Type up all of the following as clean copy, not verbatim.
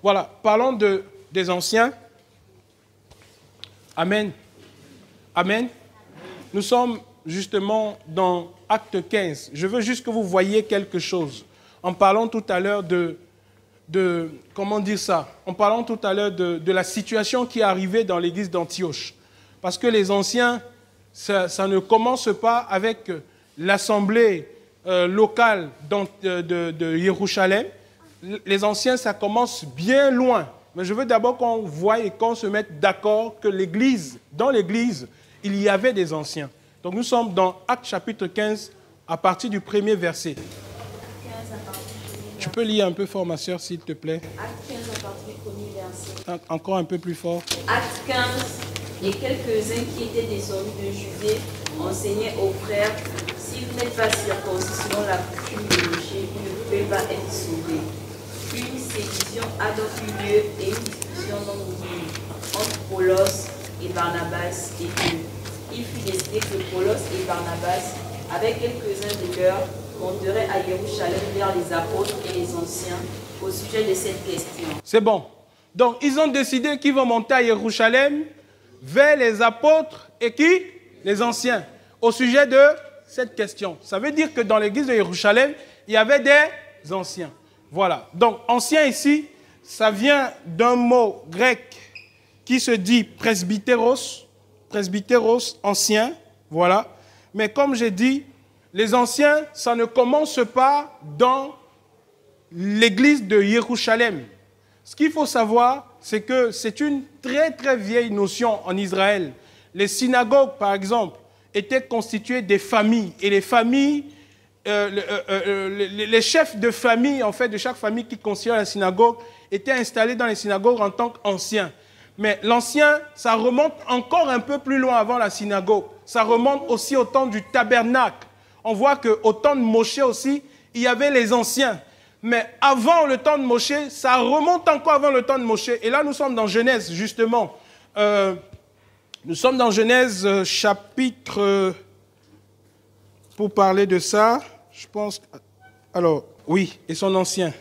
Voilà, parlons des anciens. Amen. Amen. Nous sommes justement dans Acte 15. Je veux juste que vous voyiez quelque chose. En parlant tout à l'heure comment dire ça? En parlant tout à l'heure de la situation qui est arrivée dans l'église d'Antioche. Parce que les anciens, ça ne commence pas avec l'assemblée locale de Jérusalem. Les anciens, ça commence bien loin. Mais je veux d'abord qu'on voie et qu'on se mette d'accord que dans l'église, il y avait des anciens. Donc nous sommes dans Actes chapitre 15, à partir du premier verset. Tu peux lire un peu fort, ma soeur, s'il te plaît. Acte 15, à partir du premier verset. Encore un peu plus fort. Acte 15, et quelques-uns qui étaient descendus de Judée enseignaient aux frères, si vous n'êtes pas circoncis selon la coutume de Moïse, vous ne pouvez pas être sauvés. Une sédition a donc eu lieu et une discussion dans nos villes entre Paulos et Barnabas et eux. Il fut décidé que Paulos et Barnabas, avec quelques-uns de leurs, monteraient à Jérusalem vers les apôtres et les anciens au sujet de cette question. C'est bon. Donc, ils ont décidé qu'ils vont monter à Jérusalem vers les apôtres et qui? Les anciens, au sujet de cette question. Ça veut dire que dans l'église de Jérusalem, il y avait des anciens. Voilà. Donc, ancien ici, ça vient d'un mot grec qui se dit presbytéros, ancien, voilà. Mais comme j'ai dit, les anciens, ça ne commence pas dans l'église de Jérusalem. Ce qu'il faut savoir, c'est que c'est une très très vieille notion en Israël. Les synagogues, par exemple, étaient constituées des familles. Et les familles, les chefs de famille, en fait, de chaque famille qui constituait la synagogue, étaient installés dans les synagogues en tant qu'anciens. Mais l'ancien, ça remonte encore un peu plus loin avant la synagogue. Ça remonte aussi au temps du tabernacle. On voit qu'au temps de Moïse aussi, il y avait les anciens. Mais avant le temps de Moïse, ça remonte encore avant le temps de Moïse. Et là, nous sommes dans Genèse, justement. Nous sommes dans Genèse chapitre... pour parler de ça, je pense... Alors, oui, et son ancien.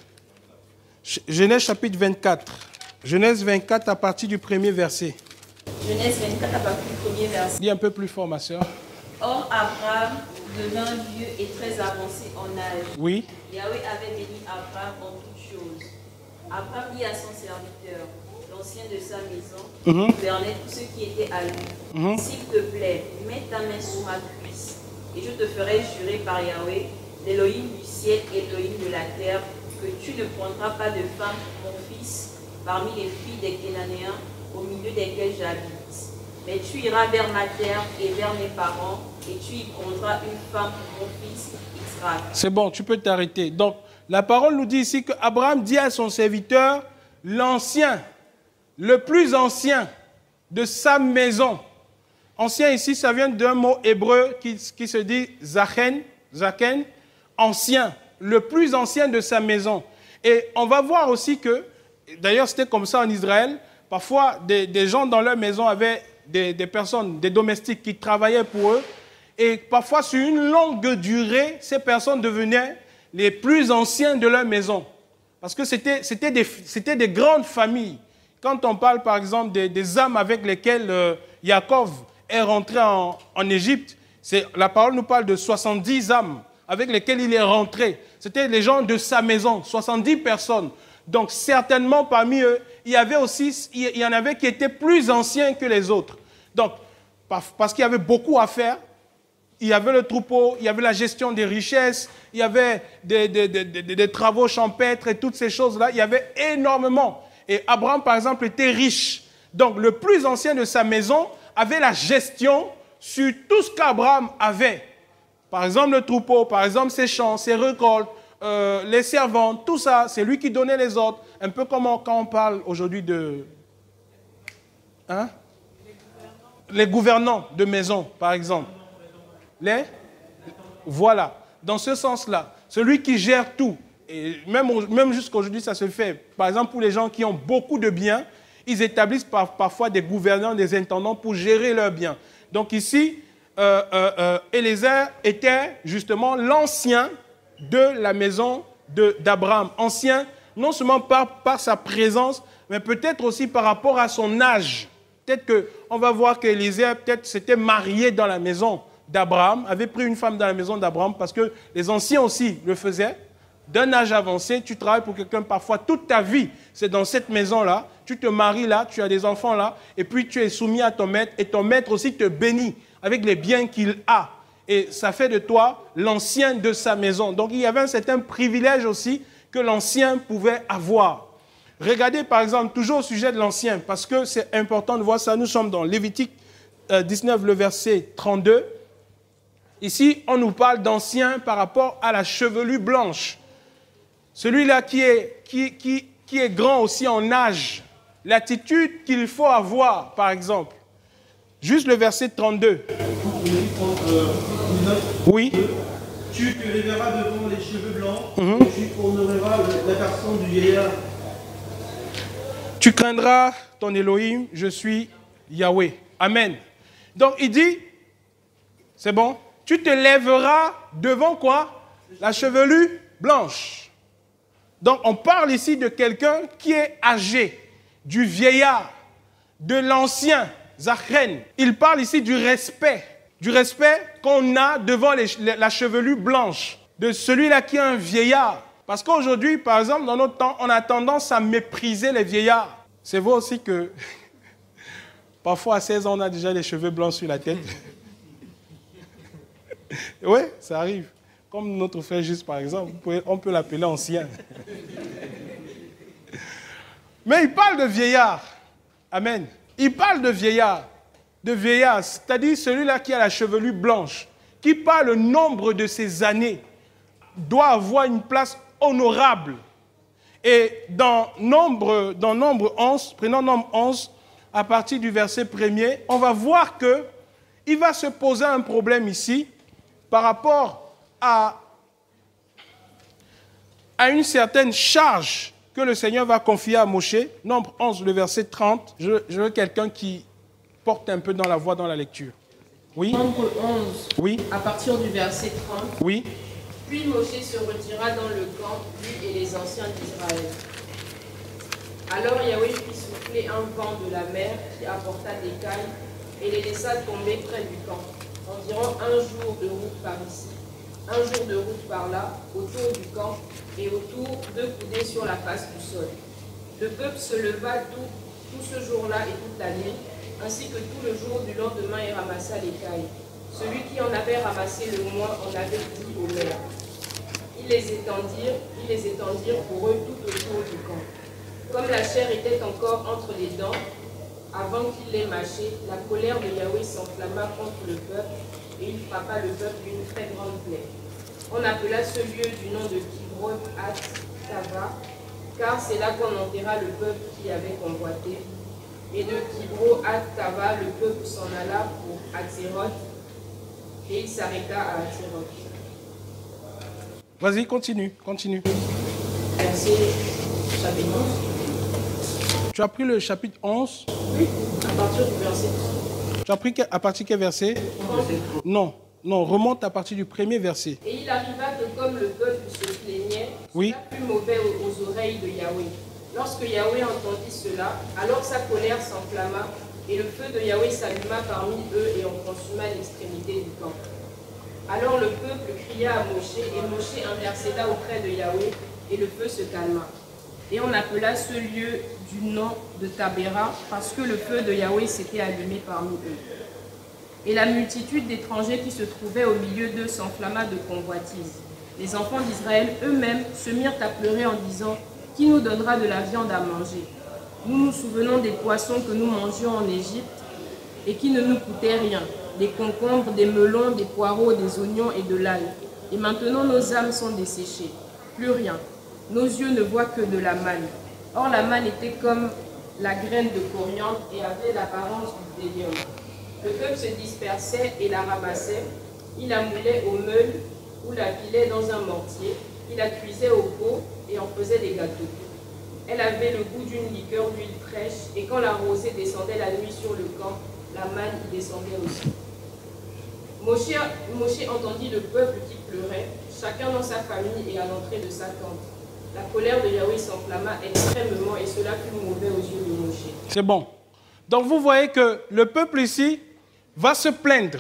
Genèse chapitre 24. Genèse 24 à partir du premier verset. Genèse 24 à partir du premier verset. Dis un peu plus fort, ma soeur. Or, Abraham devint vieux et très avancé en âge. Oui. Yahweh avait béni Abraham en toutes choses. Abraham dit à son serviteur, l'ancien de sa maison, gouvernait tout ce qui était à lui. S'il te plaît, mets ta main sur ma cuisse, et je te ferai jurer par Yahweh, l'Élohim du ciel et l'Élohim de la terre, que tu ne prendras pas de femme pour mon fils parmi les filles des Cananéens, au milieu desquels j'habite. Mais tu iras vers ma terre et vers mes parents, et tu y prendras une femme pour mon fils Israël. C'est bon, tu peux t'arrêter. Donc, la parole nous dit ici qu'Abraham dit à son serviteur, l'ancien, le plus ancien de sa maison. Ancien ici, ça vient d'un mot hébreu qui se dit zaken, ancien, le plus ancien de sa maison. Et on va voir aussi que, d'ailleurs c'était comme ça en Israël, parfois des gens dans leur maison avaient des personnes, des domestiques qui travaillaient pour eux, et parfois sur une longue durée, ces personnes devenaient les plus anciens de leur maison. Parce que c'était des grandes familles. Quand on parle par exemple des âmes avec lesquelles Jacob est rentré en Égypte, la parole nous parle de 70 âmes avec lesquelles il est rentré. C'était les gens de sa maison, 70 personnes. Donc certainement parmi eux, il y en avait qui étaient plus anciens que les autres. Donc, parce qu'il y avait beaucoup à faire, il y avait le troupeau, il y avait la gestion des richesses, il y avait des travaux champêtres et toutes ces choses-là, il y avait énormément. Et Abraham, par exemple, était riche. Donc, le plus ancien de sa maison avait la gestion sur tout ce qu'Abraham avait. Par exemple, le troupeau, par exemple, ses champs, ses récoltes, les servants, tout ça, c'est lui qui donnait les ordres. Un peu comme quand on parle aujourd'hui de... Hein? Les gouvernants de maison, par exemple. Voilà, dans ce sens-là, celui qui gère tout. Et même jusqu'à aujourd'hui, ça se fait. Par exemple, pour les gens qui ont beaucoup de biens, ils établissent parfois des gouvernants, des intendants pour gérer leurs biens. Donc ici, Élézer était justement l'ancien de la maison d'Abraham. Ancien, non seulement par sa présence, mais peut-être aussi par rapport à son âge. Peut-être qu'on va voir qu'Élisée, peut-être, s'était marié dans la maison d'Abraham, avait pris une femme dans la maison d'Abraham, parce que les anciens aussi le faisaient. D'un âge avancé, tu travailles pour quelqu'un parfois toute ta vie, c'est dans cette maison-là, tu te maries là, tu as des enfants là, et puis tu es soumis à ton maître, et ton maître aussi te bénit avec les biens qu'il a. Et ça fait de toi l'ancien de sa maison. Donc il y avait un certain privilège aussi que l'ancien pouvait avoir. Regardez par exemple, toujours au sujet de l'ancien, parce que c'est important de voir ça, nous sommes dans Lévitique 19, le verset 32. Ici, on nous parle d'ancien par rapport à la chevelure blanche. Celui-là qui est grand aussi en âge, l'attitude qu'il faut avoir, par exemple. Juste le verset 32. Oui. Tu te lèveras devant les cheveux blancs, et tu honoreras la personne du vieillard. Tu craindras ton Elohim, je suis Yahweh. Amen. Donc il dit, c'est bon, tu te lèveras devant quoi? La chevelure blanche. Donc on parle ici de quelqu'un qui est âgé, du vieillard, de l'ancien, Zachren. Il parle ici du respect qu'on a devant la chevelure blanche, de celui-là qui est un vieillard. Parce qu'aujourd'hui, par exemple, dans notre temps, on a tendance à mépriser les vieillards. C'est vrai aussi que parfois à 16 ans, on a déjà les cheveux blancs sur la tête. Oui, ça arrive. Comme notre frère Juste, par exemple, on peut l'appeler ancien. Mais il parle de vieillard. Amen. Il parle de vieillard. De vieillard, c'est-à-dire celui-là qui a la chevelure blanche, qui par le nombre de ses années doit avoir une place honorable. Et dans Nombre 11, prenons Nombre 11, à partir du verset 1er, on va voir qu'il va se poser un problème ici par rapport à une certaine charge que le Seigneur va confier à Moshe. Nombre 11, le verset 30. Je veux quelqu'un qui porte un peu dans la voix, dans la lecture. Oui. Nombre 11, oui. À partir du verset 30. Oui. Puis Moshe se retira dans le camp, lui et les anciens d'Israël. Alors Yahweh fit souffler un vent de la mer qui apporta des cailles et les laissa tomber près du camp, environ un jour de route par ici, un jour de route par là, autour du camp et autour 2 coudées sur la face du sol. Le peuple se leva tout ce jour-là et toute la nuit, ainsi que tout le jour du lendemain et ramassa les cailles. Celui qui en avait ramassé le moins en avait dit aux mères. Ils les étendirent pour eux tout autour du camp. Comme la chair était encore entre les dents, avant qu'ils les mâchaient, la colère de Yahweh s'enflamma contre le peuple, et il frappa le peuple d'une très grande plaie. On appela ce lieu du nom de Kibroth Hat-Tava, car c'est là qu'on enterra le peuple qui avait convoité. Et de Kibroth Hat-Tava, le peuple s'en alla pour Hatzeroth, et il s'arrêta à Hatzeroth. Vas-y, continue. Verset chapitre 11. Tu as pris le chapitre 11. Oui, à partir du verset 30. Tu as pris à partir de quel verset? Non, remonte à partir du premier verset. Et il arriva que comme le peuple se plaignait, oui. Cela fut mauvais aux oreilles de Yahweh. Lorsque Yahweh entendit cela, alors sa colère s'enflamma, et le feu de Yahweh s'alluma parmi eux et on consuma l'extrémité du camp. Alors le peuple cria à Moshe, et Moshe intercéda auprès de Yahweh, et le feu se calma. Et on appela ce lieu du nom de Tabéra, parce que le feu de Yahweh s'était allumé parmi eux. Et la multitude d'étrangers qui se trouvaient au milieu d'eux s'enflamma de convoitise. Les enfants d'Israël eux-mêmes se mirent à pleurer en disant, « Qui nous donnera de la viande à manger? Nous nous souvenons des poissons que nous mangions en Égypte et qui ne nous coûtaient rien, des concombres, des melons, des poireaux, des oignons et de l'ail. Et maintenant nos âmes sont desséchées, plus rien. Nos yeux ne voient que de la manne. Or la manne était comme la graine de coriandre et avait l'apparence du bdellium. Le peuple se dispersait et la ramassait. Il la moulait au meule ou la pilait dans un mortier. Il la cuisait au pot et en faisait des gâteaux. Elle avait le goût d'une liqueur d'huile fraîche, et quand la rosée descendait la nuit sur le camp, la manne y descendait aussi. Moshe entendit le peuple qui pleurait, chacun dans sa famille et à l'entrée de sa tente. La colère de Yahweh s'enflamma extrêmement et cela fut mauvais aux yeux de Moshe. C'est bon. Donc vous voyez que le peuple ici va se plaindre.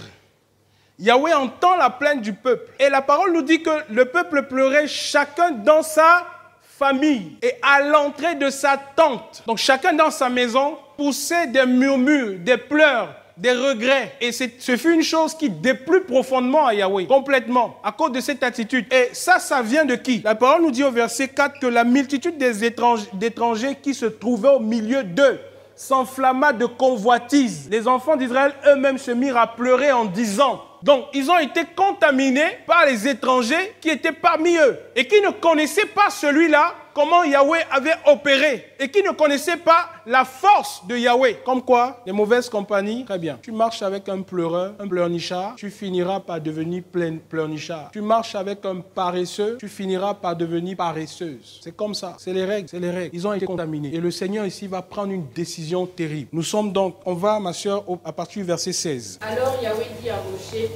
Yahweh entend la plainte du peuple. Et la parole nous dit que le peuple pleurait chacun dans sa famille et à l'entrée de sa tente. Donc chacun dans sa maison poussait des murmures, des pleurs, des regrets. Et ce fut une chose qui déplut profondément à Yahweh, complètement, à cause de cette attitude. Et ça vient de qui? La parole nous dit au verset 4 que la multitude des étrangers qui se trouvaient au milieu d'eux s'enflamma de convoitise. Les enfants d'Israël eux-mêmes se mirent à pleurer en disant... Donc, ils ont été contaminés par les étrangers qui étaient parmi eux et qui ne connaissaient pas celui-là, comment Yahweh avait opéré et qui ne connaissaient pas la force de Yahweh. Comme quoi, les mauvaises compagnies, très bien. Tu marches avec un pleureur, un pleurnichard, tu finiras par devenir pleurnichard. Tu marches avec un paresseux, tu finiras par devenir paresseuse. C'est comme ça, c'est les règles, c'est les règles. Ils ont été contaminés. Et le Seigneur ici va prendre une décision terrible. Nous sommes donc, on va, ma soeur, à partir du verset 16. Alors Yahweh dit à Moshe,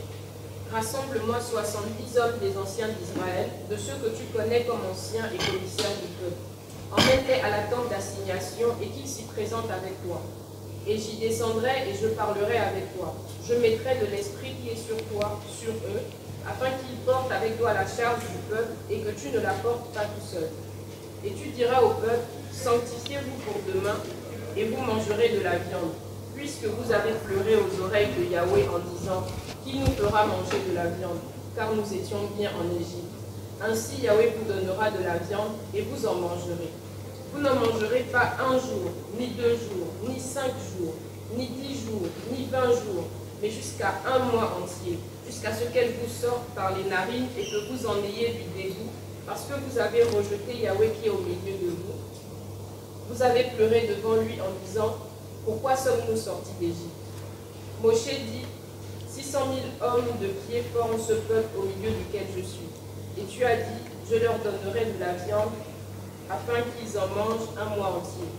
rassemble-moi 70 hommes des anciens d'Israël, de ceux que tu connais comme anciens et commissaires du peuple. Emmène-les à la tente d'assignation et qu'ils s'y présentent avec toi. Et j'y descendrai et je parlerai avec toi. Je mettrai de l'esprit qui est sur toi, sur eux, afin qu'ils portent avec toi la charge du peuple et que tu ne la portes pas tout seul. Et tu diras au peuple, sanctifiez-vous pour demain et vous mangerez de la viande, puisque vous avez pleuré aux oreilles de Yahweh en disant, qui nous fera manger de la viande, car nous étions bien en Égypte. Ainsi Yahweh vous donnera de la viande et vous en mangerez. Vous n'en mangerez pas 1 jour, ni 2 jours, ni 5 jours, ni 10 jours, ni 20 jours, mais jusqu'à 1 mois entier, jusqu'à ce qu'elle vous sorte par les narines et que vous en ayez du dégoût, parce que vous avez rejeté Yahweh qui est au milieu de vous. Vous avez pleuré devant lui en disant, pourquoi sommes-nous sortis d'Égypte? Moshe dit, 600 000 hommes de pied forment ce peuple au milieu duquel je suis. Et tu as dit, je leur donnerai de la viande, afin qu'ils en mangent 1 mois entier.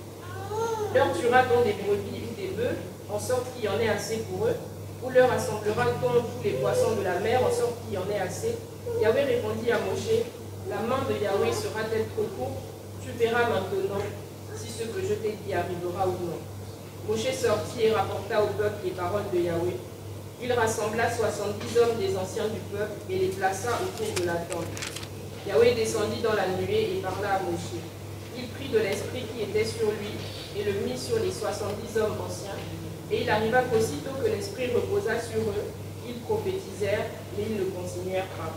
Leur tuera-t-on des brebis ou des bœufs, en sorte qu'il y en ait assez pour eux? Ou leur assemblera-t-on tous les poissons de la mer, en sorte qu'il y en ait assez? Yahweh répondit à Moshe, la main de Yahweh sera-t-elle trop courte? Tu verras maintenant si ce que je t'ai dit arrivera ou non. Moshe sortit et rapporta au peuple les paroles de Yahweh. Il rassembla 70 hommes des anciens du peuple et les plaça autour de la tente. Yahweh descendit dans la nuée et parla à Moshe. Il prit de l'esprit qui était sur lui et le mit sur les 70 hommes anciens. Et il arriva qu'aussitôt que l'esprit reposa sur eux, ils prophétisèrent, mais ils ne continuèrent pas.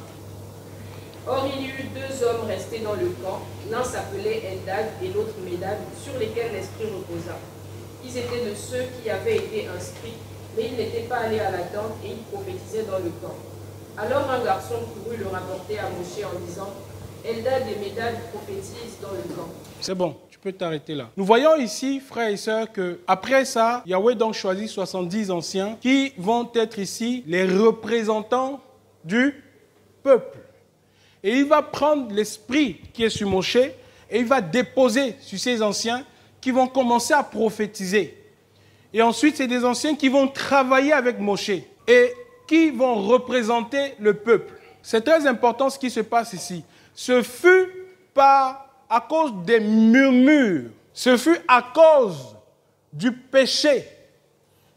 Or il y eut 2 hommes restés dans le camp, l'un s'appelait Eldad et l'autre Médad, sur lesquels l'esprit reposa. Ils étaient de ceux qui avaient été inscrits, mais ils n'étaient pas allés à la tente et ils prophétisaient dans le camp. Alors un garçon courut le rapporter à Moshe en disant, Eldad et Médad prophétisent dans le camp. C'est bon, tu peux t'arrêter là. Nous voyons ici, frères et sœurs, qu'après ça, Yahweh donc choisit 70 anciens qui vont être ici les représentants du peuple. Et il va prendre l'esprit qui est sur Moshe et il va déposer sur ces anciens qui vont commencer à prophétiser. Et ensuite, c'est des anciens qui vont travailler avec Moshe et qui vont représenter le peuple. C'est très important ce qui se passe ici. Ce fut pas à cause des murmures, ce fut à cause du péché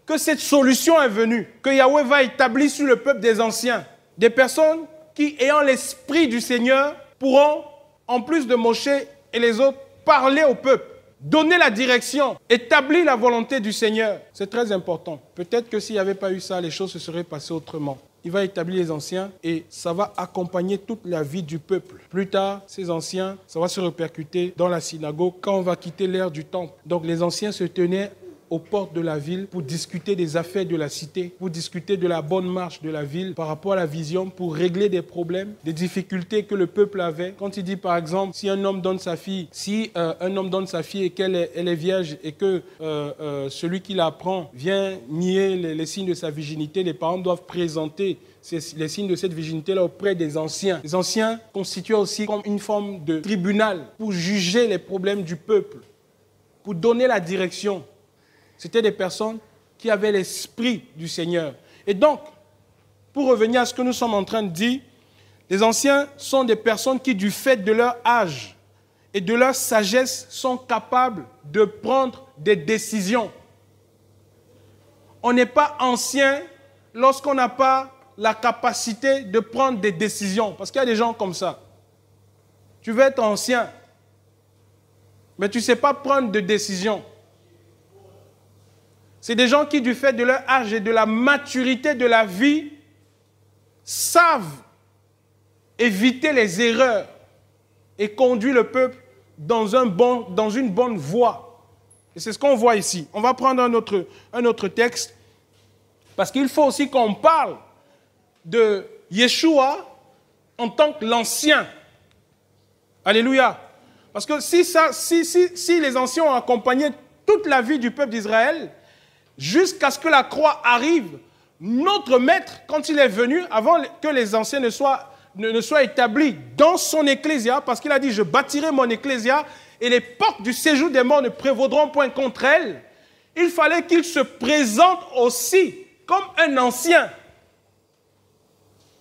que cette solution est venue, que Yahweh va établir sur le peuple des anciens. Des personnes qui, ayant l'esprit du Seigneur, pourront, en plus de Moshe et les autres, parler au peuple, donner la direction, établir la volonté du Seigneur. C'est très important. Peut-être que s'il n'y avait pas eu ça, les choses se seraient passées autrement. Il va établir les anciens et ça va accompagner toute la vie du peuple. Plus tard, ces anciens, ça va se répercuter dans la synagogue quand on va quitter l'ère du temple. Donc les anciens se tenaient aux portes de la ville pour discuter des affaires de la cité, pour discuter de la bonne marche de la ville par rapport à la vision, pour régler des problèmes, des difficultés que le peuple avait. Quand il dit par exemple, si un homme donne sa fille, et qu'elle est vierge et que celui qui la prend vient nier les signes de sa virginité, les parents doivent présenter les signes de cette virginité-là auprès des anciens. Les anciens constituaient aussi comme une forme de tribunal pour juger les problèmes du peuple, pour donner la direction. C'était des personnes qui avaient l'esprit du Seigneur. Et donc, pour revenir à ce que nous sommes en train de dire, les anciens sont des personnes qui, du fait de leur âge et de leur sagesse sont capables de prendre des décisions. On n'est pas ancien lorsqu'on n'a pas la capacité de prendre des décisions. Parce qu'il y a des gens comme ça. Tu veux être ancien, mais tu ne sais pas prendre de décisions. C'est des gens qui, du fait de leur âge et de la maturité de la vie, savent éviter les erreurs et conduire le peuple dans une bonne voie. Et c'est ce qu'on voit ici. On va prendre un autre texte, parce qu'il faut aussi qu'on parle de Yeshua en tant que l'ancien. Alléluia. Parce que si les anciens ont accompagné toute la vie du peuple d'Israël, jusqu'à ce que la croix arrive, notre maître, quand il est venu, avant que les anciens ne soient établis dans son ecclésia, parce qu'il a dit, je bâtirai mon ecclésia et les portes du séjour des morts ne prévaudront point contre elle, il fallait qu'il se présente aussi comme un ancien.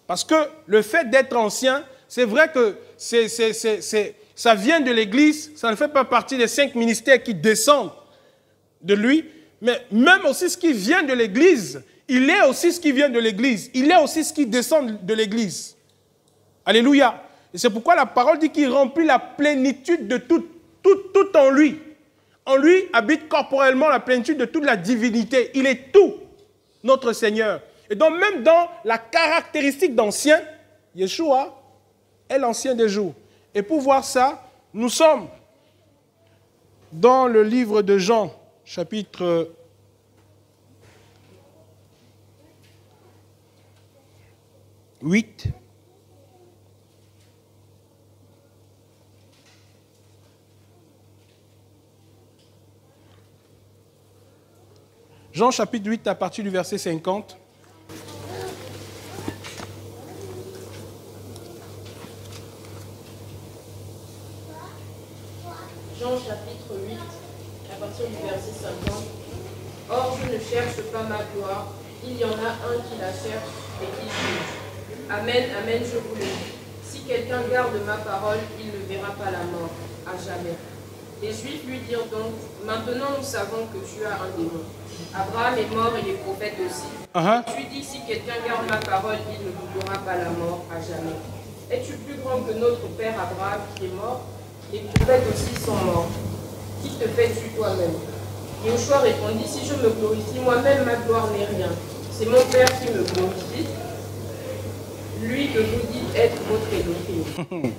Parce que le fait d'être ancien, c'est vrai que ça vient de l'Église, ça ne fait pas partie des 5 ministères qui descendent de lui, mais même aussi ce qui vient de l'Église, il est aussi ce qui vient de l'Église, il est aussi ce qui descend de l'Église. Alléluia. Et c'est pourquoi la parole dit qu'il remplit la plénitude de tout en lui. En lui habite corporellement la plénitude de toute la divinité. Il est tout, notre Seigneur. Et donc même dans la caractéristique d'ancien, Yeshua est l'ancien des jours. Et pour voir ça, nous sommes dans le livre de Jean, chapitre 8. Jean chapitre 8 à partir du verset 50. Jean chapitre 8 à partir du verset 50. Or je ne cherche pas ma gloire, il y en a un qui la cherche et qui juge. Amen, amen, je vous le dis. Si quelqu'un garde ma parole, il ne verra pas la mort, à jamais. Les Juifs lui dirent donc, maintenant nous savons que tu as un démon. Abraham est mort et les prophètes aussi. Tu dis, si quelqu'un garde ma parole, il ne vous verra pas la mort, à jamais. Es-tu plus grand que notre père Abraham qui est mort? Les prophètes aussi sont morts. Qui te fais-tu toi-même? Yeshua répondit, si je me glorifie moi-même, ma gloire n'est rien. C'est mon Père qui me glorifie, lui que vous dites être votre Élohim.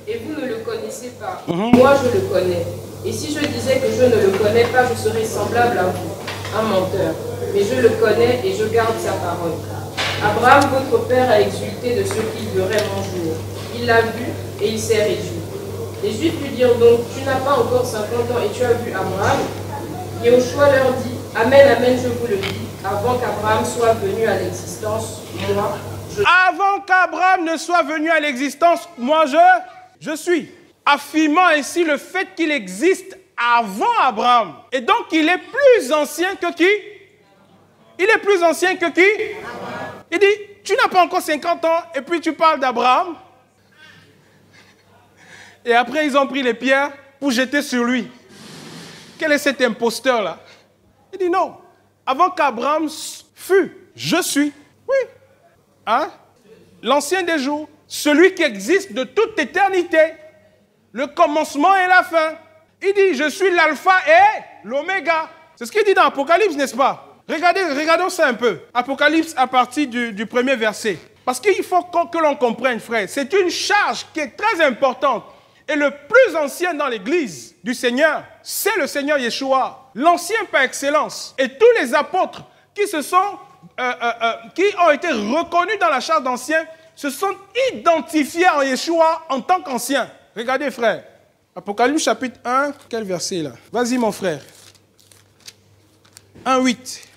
Et vous ne le connaissez pas. Moi, je le connais. Et si je disais que je ne le connais pas, je serais semblable à vous, un menteur. Mais je le connais et je garde sa parole. Abraham, votre père, a exulté de ce qu'il verrait mon jour. Il l'a vu et il s'est réjoui. Les Juifs lui dirent donc, tu n'as pas encore 50 ans et tu as vu Abraham? Yeshua leur dit, amen, amen, je vous le dis, avant qu'Abraham soit venu à l'existence, moi, je... Avant qu'Abraham ne soit venu à l'existence, moi je suis. Affirmant ainsi le fait qu'il existe avant Abraham. Et donc il est plus ancien que qui? Il est plus ancien que qui? Il dit, tu n'as pas encore 50 ans et puis tu parles d'Abraham. Et après ils ont pris les pierres pour jeter sur lui. Quel est cet imposteur-là? Il dit non. Avant qu'Abraham fût, je suis. Oui. Hein? L'ancien des jours. Celui qui existe de toute éternité. Le commencement et la fin. Il dit, je suis l'alpha et l'oméga. C'est ce qu'il dit dans Apocalypse, n'est-ce pas? Regardons ça un peu. Apocalypse à partir du premier verset. Parce qu'il faut que l'on comprenne, frère. C'est une charge qui est très importante. Et le plus ancien dans l'église du Seigneur, c'est le Seigneur Yeshua. L'ancien par excellence. Et tous les apôtres qui ont été reconnus dans la charge d'anciens se sont identifiés en Yeshua en tant qu'anciens. Regardez, frère. Apocalypse chapitre 1, quel verset là? Vas-y, mon frère. 1, 8.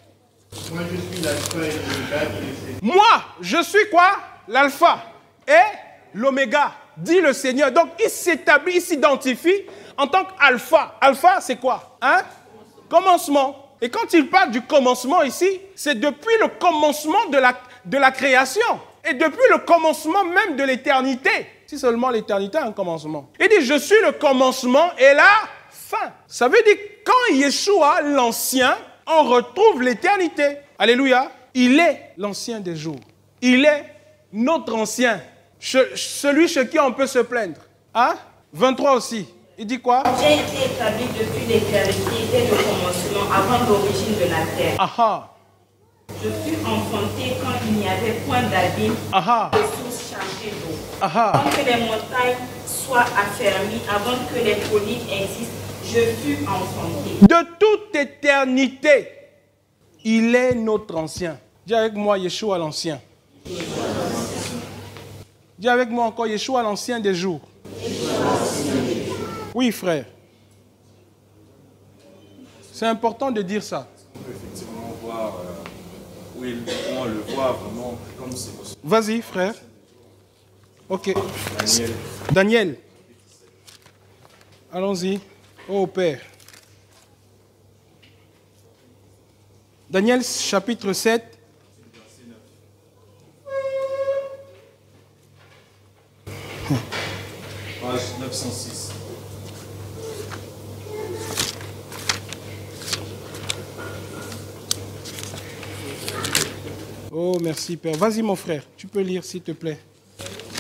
Moi, je suis l'alpha et l'oméga. Moi, je suis quoi? L'alpha et l'oméga, dit le Seigneur. Donc, il s'établit, il s'identifie en tant qu'alpha. Alpha, c'est quoi? Hein? Commencement. Et quand il parle du commencement ici, c'est depuis le commencement de la création. Et depuis le commencement même de l'éternité. Si seulement l'éternité a un commencement. Il dit, je suis le commencement et la fin. Ça veut dire, quand Yeshua, l'ancien, on retrouve l'éternité. Alléluia. Il est l'ancien des jours. Il est notre ancien. Celui chez qui on peut se plaindre. Hein? 23 aussi. Il dit quoi? J'ai été établi depuis l'éternité dès le commencement, avant l'origine de la terre. Aha. Je fus enfanté quand il n'y avait point d'abîme, Aha. de sources chargées d'eau. Aha. Avant que les montagnes soient affermies, avant que les collines existent, je fus enfanté. De toute éternité, il est notre ancien. Dis avec moi, Yeshua l'ancien. Dis avec moi encore, Yeshua l'ancien des jours. Oui, frère. C'est important de dire ça. On peut effectivement voir où on le voit vraiment comme c'est possible. Vas-y, frère. Ok. Daniel. Daniel. Allons-y. Oh, Père. Daniel, chapitre 7. Page 906. Oh, merci, Père. Vas-y, mon frère. Tu peux lire, s'il te plaît.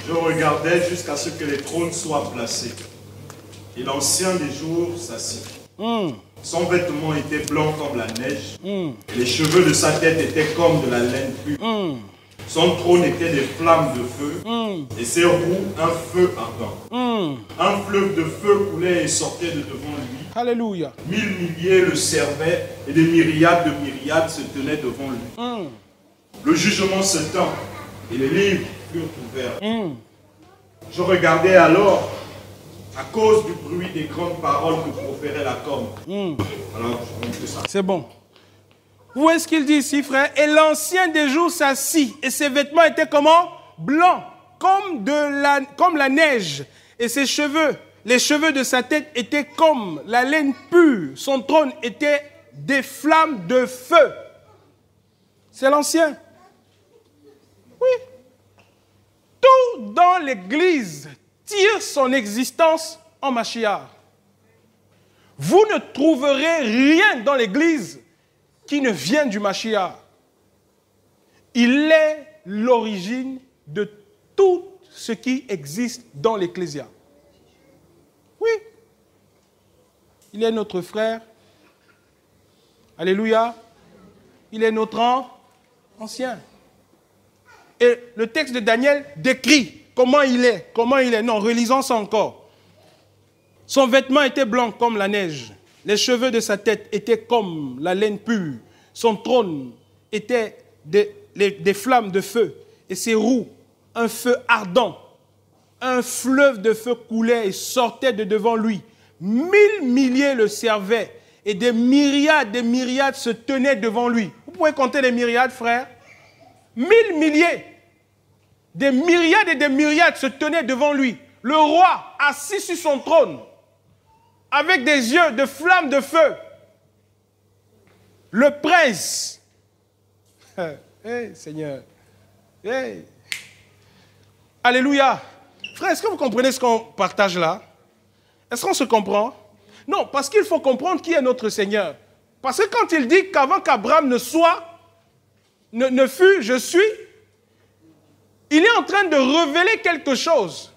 Je regardais jusqu'à ce que les trônes soient placés. Et l'ancien des jours s'assit. Son vêtement était blanc comme la neige. Et les cheveux de sa tête étaient comme de la laine pure. Son trône était des flammes de feu. Et ses roues un feu ardent. Un fleuve de feu coulait et sortait de devant lui. Alléluia. 1000 milliers le servaient et des myriades de myriades se tenaient devant lui. Le jugement se tint et les livres furent ouverts. Je regardais alors à cause du bruit des grandes paroles que proférait la corne. Alors, je montre ça. C'est bon. Où est-ce qu'il dit ici, frère? Et l'ancien des jours s'assit, et ses vêtements étaient comment? Blancs, comme la neige. Et ses cheveux, les cheveux de sa tête étaient comme la laine pure. Son trône était des flammes de feu. C'est l'ancien. Oui. Tout dans l'Église tire son existence en Mashiach. Vous ne trouverez rien dans l'Église qui ne vient du Mashiach. Il est l'origine de tout ce qui existe dans l'Ecclésia. Oui. Il est notre frère. Alléluia. Il est notre ancien. Et le texte de Daniel décrit comment il est. Comment il est. Non, relisons ça encore. Son vêtement était blanc comme la neige. Les cheveux de sa tête étaient comme la laine pure. Son trône était des flammes de feu. Et ses roues, un feu ardent. Un fleuve de feu coulait et sortait de devant lui. 1000 milliers le servaient. Et des myriades se tenaient devant lui. Vous pouvez compter les myriades, frères? 1000 milliers. Des myriades et des myriades se tenaient devant lui. Le roi assis sur son trône, avec des yeux de flammes de feu. Le prince. Hey, Seigneur. Hey. Alléluia. Frère, est-ce que vous comprenez ce qu'on partage là? Est-ce qu'on se comprend? Non, parce qu'il faut comprendre qui est notre Seigneur. Parce que quand il dit qu'avant qu'Abraham ne fût, je suis, il est en train de révéler quelque chose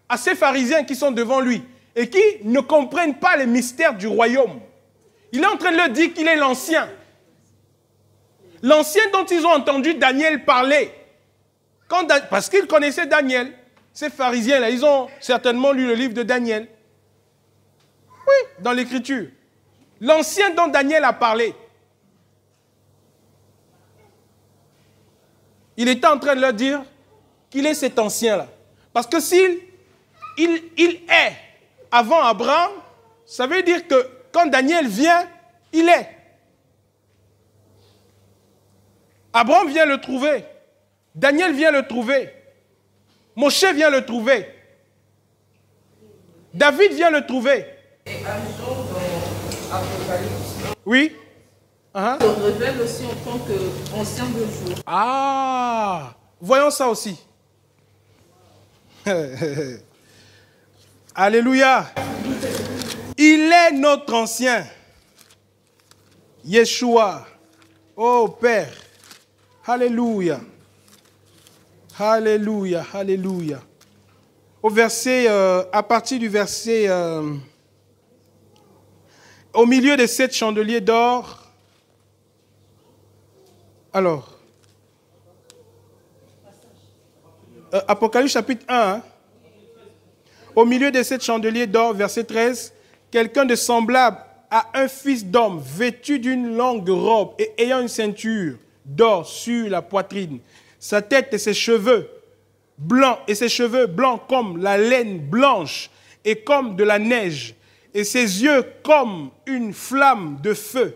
à ces pharisiens qui sont devant lui et qui ne comprennent pas les mystères du royaume. Il est en train de leur dire qu'il est l'ancien. L'ancien dont ils ont entendu Daniel parler. Parce qu'ils connaissaient Daniel. Ces pharisiens-là, ils ont certainement lu le livre de Daniel. Oui, dans l'Écriture. L'ancien dont Daniel a parlé. Il était en train de leur dire qu'il est cet ancien-là. Parce que s'il est avant Abraham, ça veut dire que quand Daniel vient, il est. Abraham vient le trouver. Daniel vient le trouver. Moshe vient le trouver. David vient le trouver. Et un jour dans Apocalypse, Oui. on révèle aussi en tant qu'ancien de jour. Ah, voyons ça aussi. Alléluia. Il est notre ancien. Yeshua. Oh Père. Alléluia. Alléluia. Alléluia. Au verset, à partir du verset, au milieu de 7 chandeliers d'or, alors, Apocalypse chapitre 1, hein? Au milieu de 7 chandeliers d'or, verset 13, quelqu'un de semblable à un fils d'homme, vêtu d'une longue robe et ayant une ceinture d'or sur la poitrine, sa tête et ses cheveux blancs, comme la laine blanche et comme de la neige, et ses yeux comme une flamme de feu,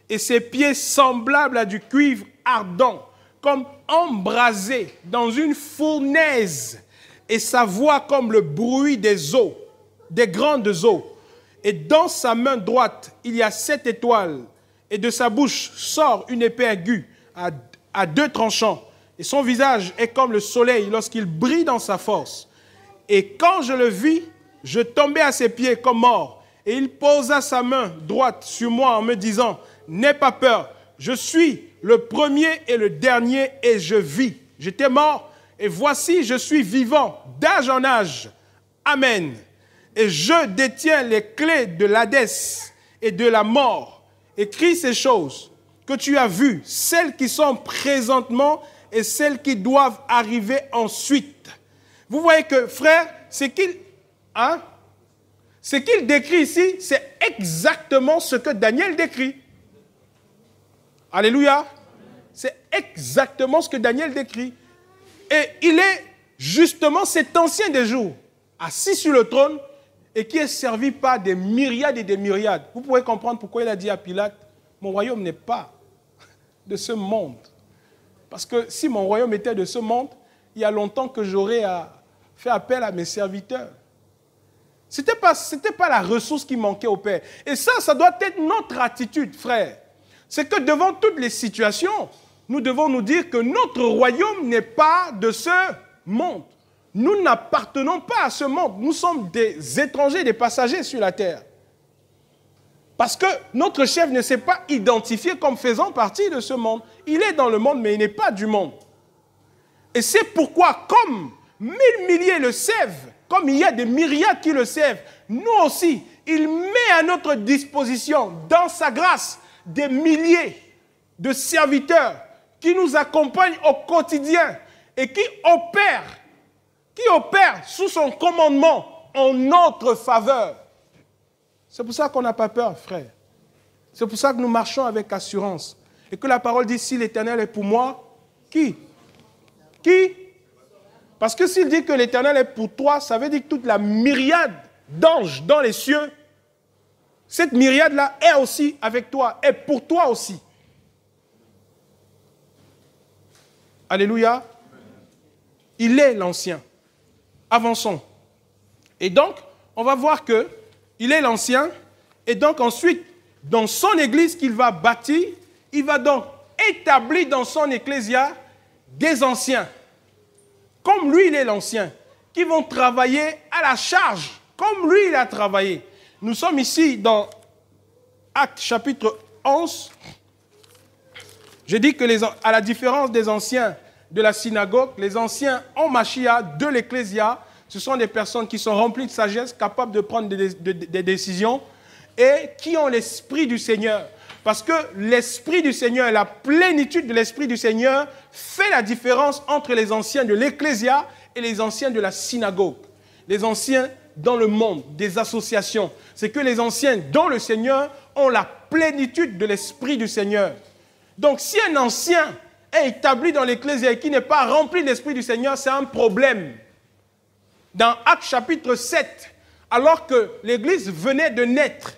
et ses pieds semblables à du cuivre ardent, comme embrasé dans une fournaise, et sa voix comme le bruit des eaux, des grandes eaux. Et dans sa main droite, il y a 7 étoiles, et de sa bouche sort une épée aiguë à 2 tranchants. Et son visage est comme le soleil lorsqu'il brille dans sa force. Et quand je le vis, je tombai à ses pieds comme mort. Et il posa sa main droite sur moi en me disant, « N'aie pas peur, je suis le premier et le dernier et je vis. J'étais mort et voici je suis vivant d'âge en âge. Amen. Et je détiens les clés de l'Hadès et de la mort. Écris ces choses que tu as vues, celles qui sont présentement et celles qui doivent arriver ensuite. » Vous voyez que, frère, ce qu'il décrit ici, c'est exactement ce que Daniel décrit. Alléluia. C'est exactement ce que Daniel décrit. Et il est justement cet ancien des jours, assis sur le trône et qui est servi par des myriades et des myriades. Vous pouvez comprendre pourquoi il a dit à Pilate, mon royaume n'est pas de ce monde. Parce que si mon royaume était de ce monde, il y a longtemps que j'aurais fait appel à mes serviteurs. Ce n'était pas la ressource qui manquait au Père. Et ça doit être notre attitude, frère. C'est que devant toutes les situations, nous devons nous dire que notre royaume n'est pas de ce monde. Nous n'appartenons pas à ce monde. Nous sommes des étrangers, des passagers sur la terre. Parce que notre chef ne s'est pas identifié comme faisant partie de ce monde. Il est dans le monde, mais il n'est pas du monde. Et c'est pourquoi, comme 1000 milliers le servent, comme il y a des myriades qui le servent, nous aussi, il met à notre disposition, dans sa grâce, des milliers de serviteurs qui nous accompagnent au quotidien et qui opèrent sous son commandement en notre faveur. C'est pour ça qu'on n'a pas peur, frère. C'est pour ça que nous marchons avec assurance. Et que la parole dit, si l'Éternel est pour moi, qui? Parce que s'il dit que l'Éternel est pour toi, ça veut dire que toute la myriade d'anges dans les cieux, cette myriade-là est aussi avec toi, est pour toi aussi. Alléluia. Il est l'ancien. Avançons. Et donc, on va voir que il est l'ancien. Et donc ensuite, dans son église qu'il va bâtir, il va donc établir dans son ecclésia des anciens. Comme lui, il est l'ancien, qui vont travailler à la charge, comme lui, il a travaillé. Nous sommes ici dans Actes chapitre 11. Je dis que à la différence des anciens de la synagogue, les anciens en Machia de l'ecclésia, ce sont des personnes qui sont remplies de sagesse, capables de prendre des décisions et qui ont l'esprit du Seigneur. Parce que l'esprit du Seigneur, la plénitude de l'esprit du Seigneur fait la différence entre les anciens de l'ecclésia et les anciens de la synagogue. Les anciens dans le monde, des associations. C'est que les anciens dans le Seigneur ont la plénitude de l'esprit du Seigneur. Donc si un ancien est établi dans l'ecclésia et qui n'est pas rempli de l'esprit du Seigneur, c'est un problème. Dans Actes chapitre 7, alors que l'église venait de naître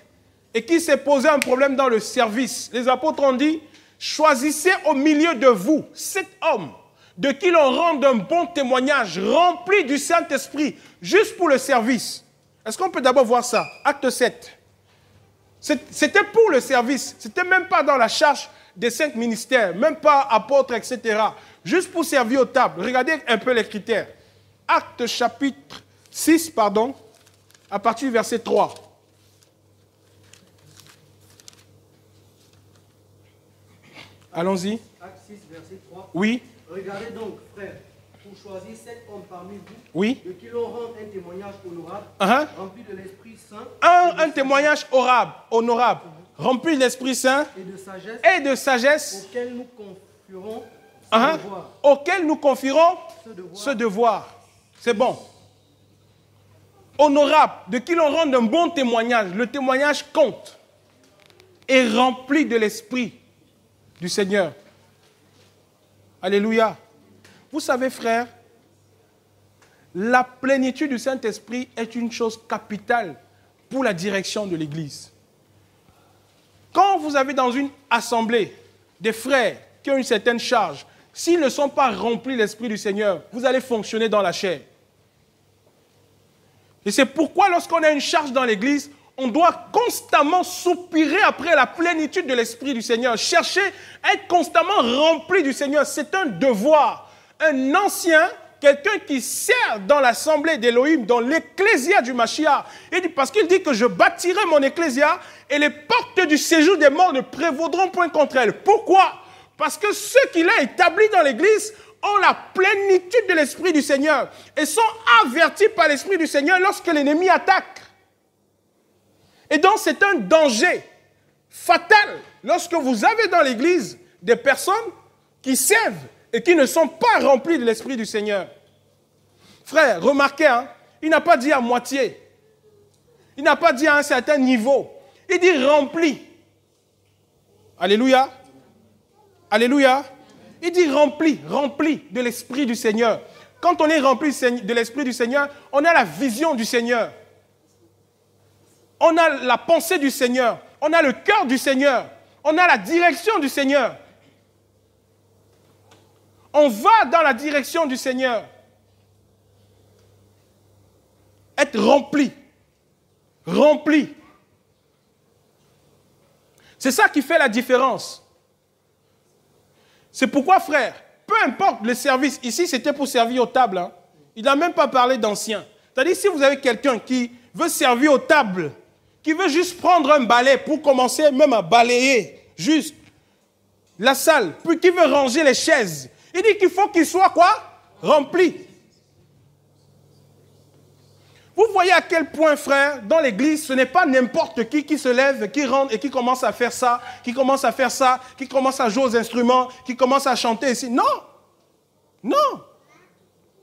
et qu'il s'est posé un problème dans le service, les apôtres ont dit, choisissez au milieu de vous 7 hommes de qui l'on rende un bon témoignage, rempli du Saint-Esprit, juste pour le service. Est-ce qu'on peut d'abord voir ça? Acte 7. C'était pour le service. C'était même pas dans la charge des 5 ministères, même pas apôtres, etc. Juste pour servir aux tables. Regardez un peu les critères. Actes chapitre 6, pardon, à partir du verset 3. Allons-y. Acte 6, verset 3. Oui. Regardez donc, frères, pour choisir 7 hommes parmi vous, Oui. de qui l'on rend un témoignage honorable, rempli de l'Esprit Saint. Un témoignage honorable, rempli de l'Esprit Saint et de sagesse, auquel nous confierons auquel nous confierons ce devoir. C'est bon. Honorable, de qui l'on rend un bon témoignage. Le témoignage compte. Et rempli de l'Esprit du Seigneur. Alléluia. Vous savez, frères, la plénitude du Saint-Esprit est une chose capitale pour la direction de l'Église. Quand vous avez dans une assemblée des frères qui ont une certaine charge, s'ils ne sont pas remplis de l'Esprit du Seigneur, vous allez fonctionner dans la chair. Et c'est pourquoi lorsqu'on a une charge dans l'Église, on doit constamment soupirer après la plénitude de l'Esprit du Seigneur. Chercher à être constamment rempli du Seigneur. C'est un devoir. Un ancien, quelqu'un qui sert dans l'assemblée d'Élohim, dans l'ecclésia du Mashiach. Parce qu'il dit que je bâtirai mon ecclésia et les portes du séjour des morts ne prévaudront point contre elle. Pourquoi? Parce que ceux qu'il a établis dans l'Église ont la plénitude de l'Esprit du Seigneur et sont avertis par l'Esprit du Seigneur lorsque l'ennemi attaque. Et donc c'est un danger fatal lorsque vous avez dans l'Église des personnes qui servent et qui ne sont pas remplies de l'Esprit du Seigneur. Frère, remarquez, il n'a pas dit à moitié. Il n'a pas dit à un certain niveau. Il dit rempli. Alléluia. Alléluia. Il dit rempli de l'Esprit du Seigneur. Quand on est rempli de l'Esprit du Seigneur, on a la vision du Seigneur. On a la pensée du Seigneur. On a le cœur du Seigneur. On a la direction du Seigneur. On va dans la direction du Seigneur. Être rempli. Rempli. C'est ça qui fait la différence. C'est pourquoi, frère, peu importe le service, ici c'était pour servir aux tables. Il n'a même pas parlé d'anciens. C'est-à-dire, si vous avez quelqu'un qui veut servir aux tables, qui veut juste prendre un balai pour commencer même à balayer juste la salle, puis qui veut ranger les chaises, il dit qu'il faut qu'il soit quoi? Rempli. Vous voyez à quel point, frère, dans l'église, ce n'est pas n'importe qui se lève, qui rentre et qui commence à faire ça, qui commence à faire ça, qui commence à jouer aux instruments, qui commence à chanter ici. Non. Non.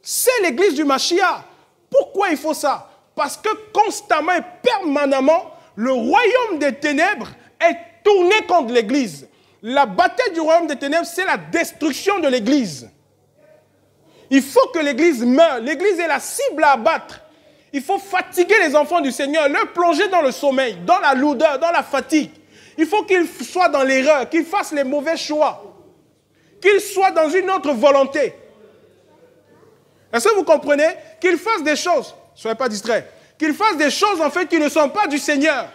C'est l'église du Mashiach. Pourquoi il faut ça? Parce que constamment et permanemment, le royaume des ténèbres est tourné contre l'église. La bataille du royaume des ténèbres, c'est la destruction de l'église. Il faut que l'église meure. L'église est la cible à abattre. Il faut fatiguer les enfants du Seigneur, leur plonger dans le sommeil, dans la lourdeur, dans la fatigue. Il faut qu'ils soient dans l'erreur, qu'ils fassent les mauvais choix, qu'ils soient dans une autre volonté. Est-ce que vous comprenez? Qu'ils fassent des choses, ne soyez pas distraits, qu'ils fassent des choses en fait qui ne sont pas du Seigneur.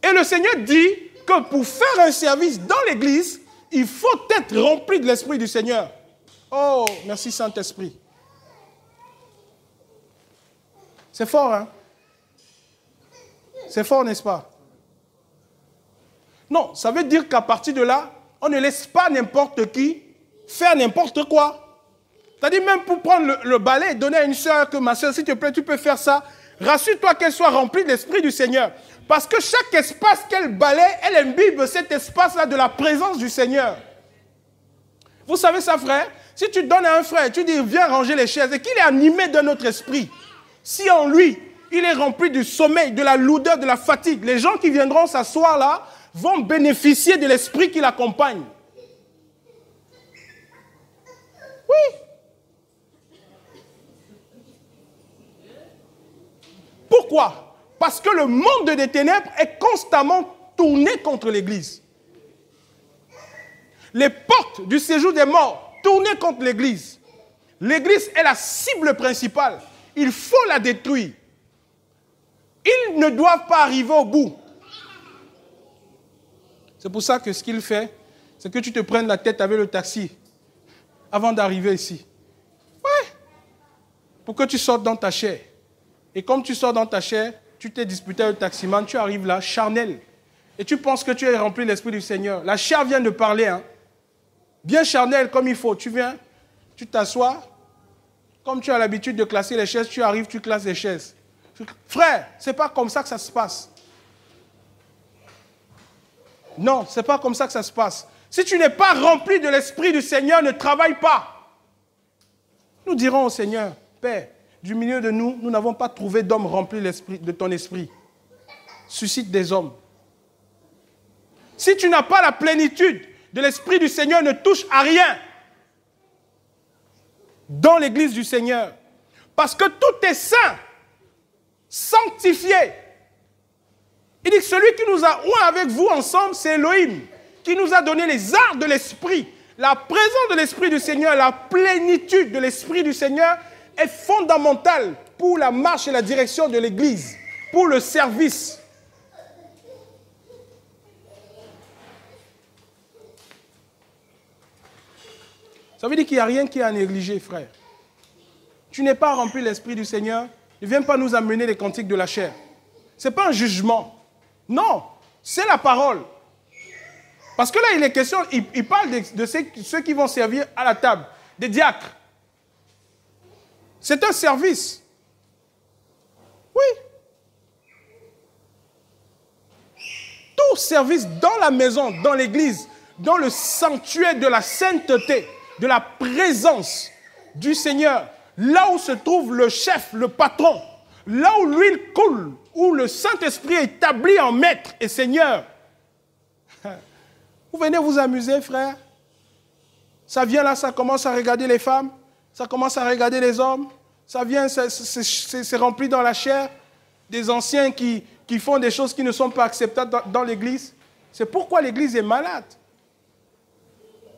Et le Seigneur dit que pour faire un service dans l'église, il faut être rempli de l'Esprit du Seigneur. Oh, merci Saint-Esprit. C'est fort, hein? C'est fort, n'est-ce pas? Non, ça veut dire qu'à partir de là, on ne laisse pas n'importe qui faire n'importe quoi. C'est-à-dire même pour prendre le balai et donner à une soeur que ma soeur, s'il te plaît, tu peux faire ça. Rassure-toi qu'elle soit remplie de l'Esprit du Seigneur. Parce que chaque espace qu'elle balaie, elle imbibe cet espace-là de la présence du Seigneur. Vous savez ça, frère? Si tu donnes à un frère, tu dis, viens ranger les chaises, et qu'il est animé d'un autre esprit, si en lui, il est rempli du sommeil, de la lourdeur, de la fatigue, les gens qui viendront s'asseoir là vont bénéficier de l'esprit qui l'accompagne. Oui. Pourquoi? Parce que le monde des ténèbres est constamment tourné contre l'Église. Les portes du séjour des morts tournées contre l'Église. L'Église est la cible principale. Il faut la détruire. Ils ne doivent pas arriver au bout. C'est pour ça que ce qu'il fait, c'est que tu te prennes la tête avec le taxi avant d'arriver ici. Ouais. pour que tu sortes dans ta chair. Et comme tu sors dans ta chair, tu t'es disputé avec le taximan, tu arrives là, charnel. Et tu penses que tu es rempli de l'Esprit du Seigneur. La chair vient de parler, hein. Bien charnel comme il faut. Tu viens, tu t'assois. Comme tu as l'habitude de classer les chaises, tu arrives, tu classes les chaises. Frère, ce n'est pas comme ça que ça se passe. Non, ce n'est pas comme ça que ça se passe. Si tu n'es pas rempli de l'Esprit du Seigneur, ne travaille pas. Nous dirons au Seigneur, Père, du milieu de nous, nous n'avons pas trouvé d'hommes remplis de ton esprit. Suscite des hommes. Si tu n'as pas la plénitude de l'Esprit du Seigneur, ne touche à rien dans l'église du Seigneur. Parce que tout est saint, sanctifié. Il dit que celui qui nous a oint avec vous ensemble, c'est Elohim, qui nous a donné les arts de l'Esprit. La présence de l'Esprit du Seigneur, la plénitude de l'Esprit du Seigneur est fondamentale pour la marche et la direction de l'église, pour le service. Ça veut dire qu'il n'y a rien qui est à négliger, frère. Tu n'es pas rempli de l'Esprit du Seigneur, ne viens pas nous amener les cantiques de la chair. Ce n'est pas un jugement. Non, c'est la parole. Parce que là, il est question, il parle de ceux qui vont servir à la table, des diacres. C'est un service. Oui. Tout service dans la maison, dans l'église, dans le sanctuaire de la sainteté, de la présence du Seigneur, là où se trouve le chef, le patron, là où l'huile coule, où le Saint-Esprit est établi en maître et Seigneur. Vous venez vous amuser, frère. Ça vient là, ça commence à regarder les femmes, ça commence à regarder les hommes, ça vient, c'est rempli dans la chair, des anciens qui font des choses qui ne sont pas acceptables dans l'église. C'est pourquoi l'église est malade.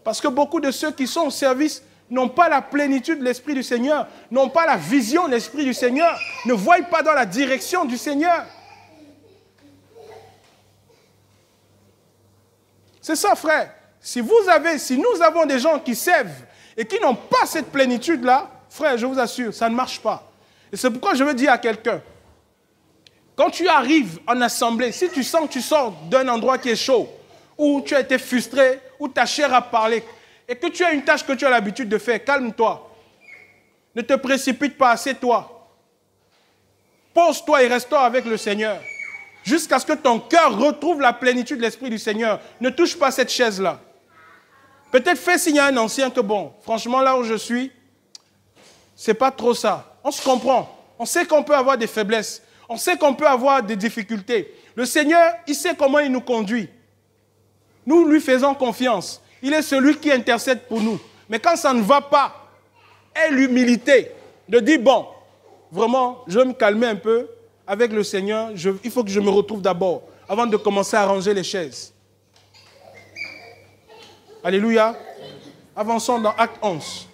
Parce que beaucoup de ceux qui sont au service n'ont pas la plénitude de l'Esprit du Seigneur, n'ont pas la vision de l'Esprit du Seigneur, ne voient pas dans la direction du Seigneur. C'est ça, frère. Si nous avons des gens qui servent et qui n'ont pas cette plénitude-là, frère, je vous assure, ça ne marche pas. Et c'est pourquoi je veux dire à quelqu'un, quand tu arrives en assemblée, si tu sens que tu sors d'un endroit qui est chaud, où tu as été frustré, où ta chair a parlé, et que tu as une tâche que tu as l'habitude de faire, calme-toi. Ne te précipite pas, assieds-toi. Pose-toi et reste-toi avec le Seigneur. Jusqu'à ce que ton cœur retrouve la plénitude de l'Esprit du Seigneur. Ne touche pas cette chaise-là. Peut-être fais signe à un ancien que bon, franchement, là où je suis, c'est pas trop ça. On se comprend. On sait qu'on peut avoir des faiblesses. On sait qu'on peut avoir des difficultés. Le Seigneur, il sait comment il nous conduit. Nous lui faisons confiance. Il est celui qui intercède pour nous. Mais quand ça ne va pas, aie l'humilité de dire, bon, vraiment, je vais me calmer un peu avec le Seigneur. Il faut que je me retrouve d'abord, avant de commencer à ranger les chaises. Alléluia. Avançons dans Acte 11.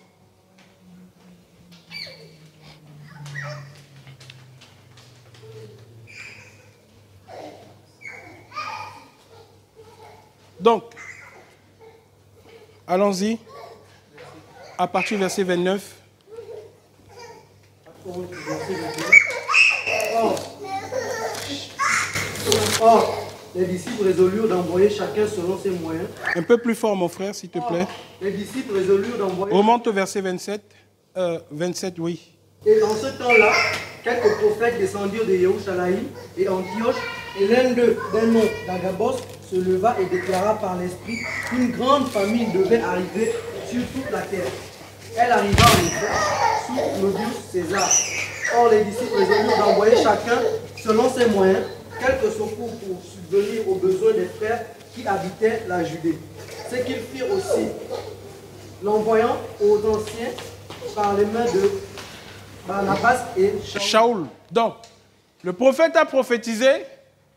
Donc, allons-y, à partir du verset 29. Or, les disciples résolurent d'envoyer chacun selon ses moyens. Un peu plus fort, mon frère, s'il te plaît. Les disciples résolurent d'envoyer... Remonte au verset 27. 27, oui. Et en ce temps-là, quelques prophètes descendirent de Jérusalem et Antioche, et l'un d'eux, d'un nom d'Agabos, se leva et déclara par l'Esprit qu'une grande famine devait arriver sur toute la terre. Elle arriva en effet sous Claudius César. Or, les disciples résolurent d'envoyer chacun, selon ses moyens, quelques secours pour subvenir aux besoins des frères qui habitaient la Judée. Ce qu'ils firent aussi, l'envoyant aux anciens par les mains de Barnabas et Shaoul. Donc, le prophète a prophétisé,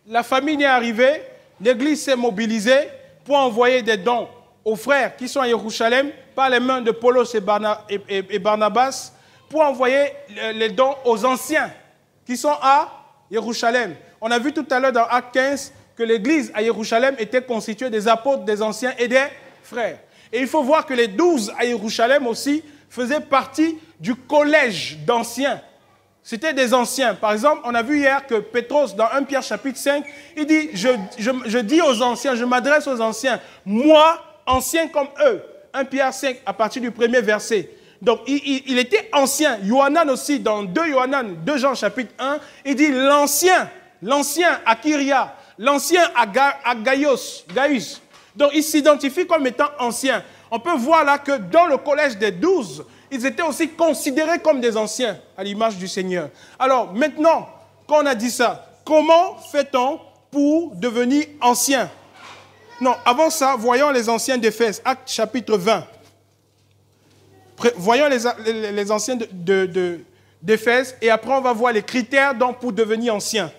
la famine est arrivée, l'église s'est mobilisée pour envoyer des dons aux frères qui sont à Jérusalem par les mains de Paulos et Barnabas, pour envoyer les dons aux anciens qui sont à Jérusalem. On a vu tout à l'heure dans Acte 15 que l'église à Jérusalem était constituée des apôtres, des anciens et des frères. Et il faut voir que les 12 à Jérusalem aussi faisaient partie du collège d'anciens. C'était des anciens. Par exemple, on a vu hier que Pétros, dans 1 Pierre chapitre 5, il dit, je dis aux anciens, je m'adresse aux anciens, moi, ancien comme eux. 1 Pierre 5, à partir du premier verset. Donc, il était ancien. Yohanan aussi, dans 2 Yohanan, 2 Jean chapitre 1, il dit l'ancien à Kyria, l'ancien à Gaius. Donc, il s'identifie comme étant ancien. On peut voir là que dans le collège des 12, ils étaient aussi considérés comme des anciens à l'image du Seigneur. Alors, maintenant qu'on a dit ça, comment fait-on pour devenir ancien? Non, avant ça, voyons les anciens d'Éphèse, Actes chapitre 20. Voyons les anciens d'Éphèse et après on va voir les critères donc, pour devenir ancien.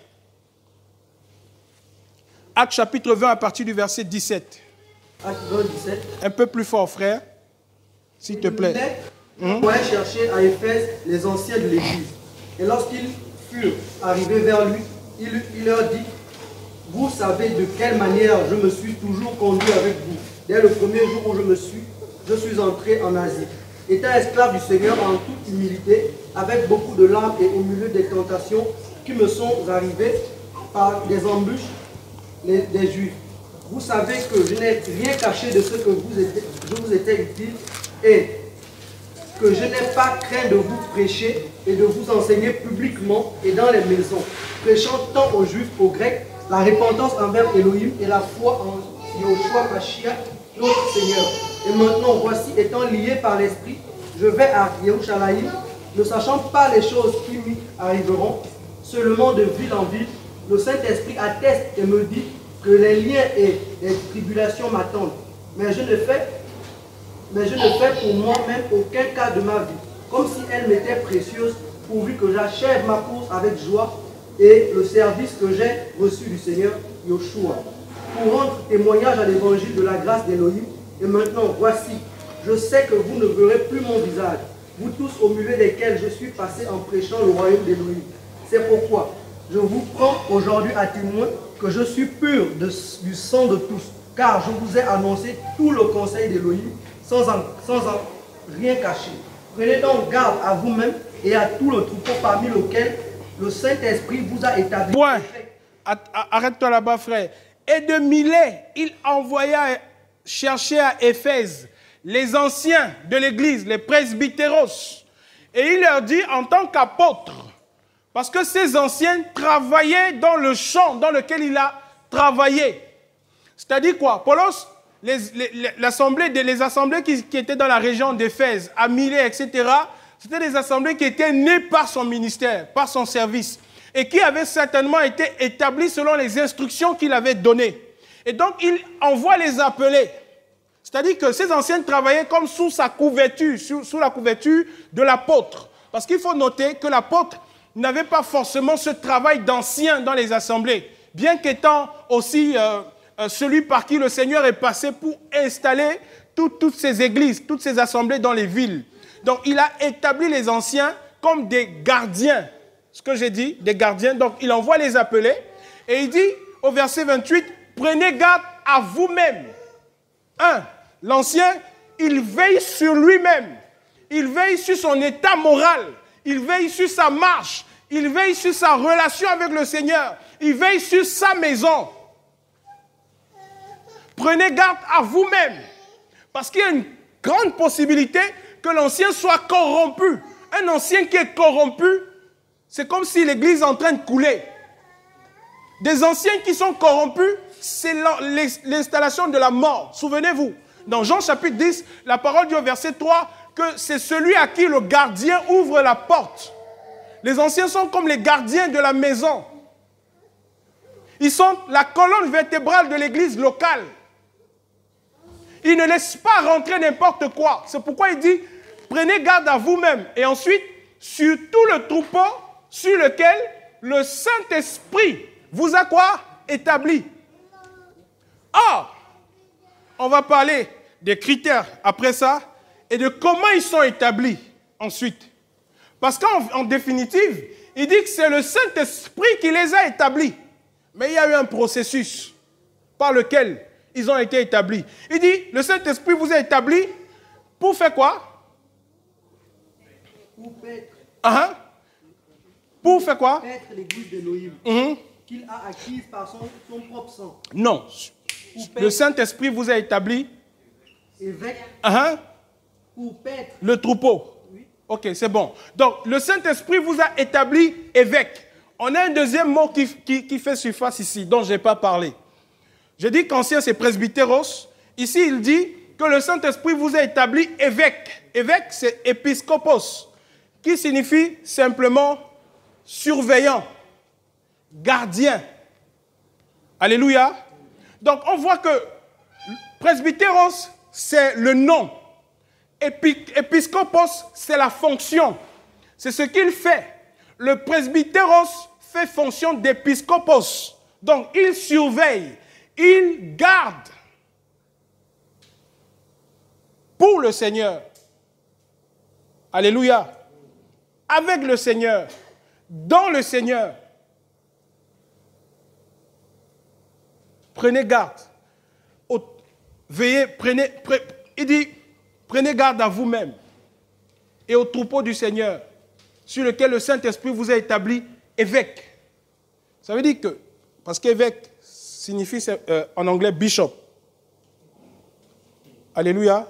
Actes chapitre 20 à partir du verset 17. Actes 20, 17. Un peu plus fort, frère, s'il te plaît. On allait chercher à Éphèse les anciens de l'Église. Et lorsqu'ils furent arrivés vers lui, il leur dit, vous savez de quelle manière je me suis toujours conduit avec vous. Dès le premier jour où je suis entré en Asie. Étant esclave du Seigneur en toute humilité, avec beaucoup de larmes et au milieu des tentations qui me sont arrivées par des embûches des Juifs. Vous savez que je n'ai rien caché de ce que je vous étais utile et que je n'ai pas craint de vous prêcher et de vous enseigner publiquement et dans les maisons, prêchant tant aux Juifs qu'aux Grecs la repentance envers Elohim et la foi en Yahushua Mashiach, notre Seigneur. Et maintenant, voici, étant lié par l'Esprit, je vais à Yerushalayim, ne sachant pas les choses qui m'y arriveront, seulement de ville en ville. Le Saint-Esprit atteste et me dit que les liens et les tribulations m'attendent. Mais je ne fais pour moi-même aucun cas de ma vie, comme si elle m'était précieuse, pourvu que j'achève ma course avec joie et le service que j'ai reçu du Seigneur Yoshua, pour rendre témoignage à l'évangile de la grâce d'Élohim. Et maintenant, voici, je sais que vous ne verrez plus mon visage, vous tous au milieu desquels je suis passé en prêchant le royaume d'Élohim. C'est pourquoi je vous prends aujourd'hui à témoin que je suis pur du sang de tous, car je vous ai annoncé tout le conseil d'Élohim sans en rien cacher. Prenez donc garde à vous-même et à tout le troupeau parmi lequel le Saint-Esprit vous a établi. Point. Arrête-toi là-bas, frère. Et de Milet, il envoya chercher à Éphèse les anciens de l'Église, les presbytéros. Et il leur dit en tant qu'apôtre, parce que ces anciens travaillaient dans le champ dans lequel il a travaillé. C'est-à-dire quoi? Paulos, les assemblées qui étaient dans la région d'Éphèse, à Milet, etc., c'était des assemblées qui étaient nées par son ministère, par son service, et qui avaient certainement été établies selon les instructions qu'il avait données. Et donc, il envoie les appeler. C'est-à-dire que ces anciens travaillaient comme sous sa couverture, sous la couverture de l'apôtre. Parce qu'il faut noter que l'apôtre n'avait pas forcément ce travail d'ancien dans les assemblées, bien qu'étant aussi celui par qui le Seigneur est passé pour installer toutes ces églises, toutes ces assemblées dans les villes. Donc, il a établi les anciens comme des gardiens. Ce que j'ai dit, des gardiens. Donc, il envoie les appeler. Et il dit, au verset 28, « Prenez garde à vous-même. » L'ancien, il veille sur lui-même. Il veille sur son état moral. Il veille sur sa marche. Il veille sur sa relation avec le Seigneur. Il veille sur sa maison. Prenez garde à vous-même. Parce qu'il y a une grande possibilité que l'ancien soit corrompu. Un ancien qui est corrompu, c'est comme si l'église est en train de couler. Des anciens qui sont corrompus, c'est l'installation de la mort. Souvenez-vous, dans Jean chapitre 10, la parole dit au verset 3 que c'est celui à qui le gardien ouvre la porte. Les anciens sont comme les gardiens de la maison. Ils sont la colonne vertébrale de l'église locale. Ils ne laissent pas rentrer n'importe quoi. C'est pourquoi il dit, prenez garde à vous-même. Et ensuite, sur tout le troupeau sur lequel le Saint-Esprit vous a quoi? Établi. Or, on va parler des critères après ça et de comment ils sont établis ensuite. Parce qu'en définitive, il dit que c'est le Saint-Esprit qui les a établis. Mais il y a eu un processus par lequel ils ont été établis. Il dit, le Saint-Esprit vous a établi pour faire quoi? Pour paître. Pour faire quoi? Paître l'église d'Élohim. Qu'il a acquise par son propre sang. Non. Le Saint-Esprit vous a établi évêque. Pour paître. Le troupeau. Oui. Ok, c'est bon. Donc, le Saint-Esprit vous a établi évêque. On a un deuxième mot qui fait surface ici, dont je n'ai pas parlé. Je dis qu'ancien, c'est presbytéros. Ici, il dit que le Saint-Esprit vous a établi évêque. Évêque, c'est épiscopos, qui signifie simplement surveillant, gardien. Alléluia. Donc, on voit que presbytéros, c'est le nom. Épiscopos, c'est la fonction. C'est ce qu'il fait. Le presbytéros fait fonction d'épiscopos. Donc, il surveille, il garde pour le Seigneur. Alléluia. Avec le Seigneur, dans le Seigneur. Prenez garde. Veillez, il dit, prenez garde à vous-même et au troupeau du Seigneur, sur lequel le Saint-Esprit vous a établi évêque. Ça veut dire que, parce qu'évêque signifie en anglais bishop. Alléluia.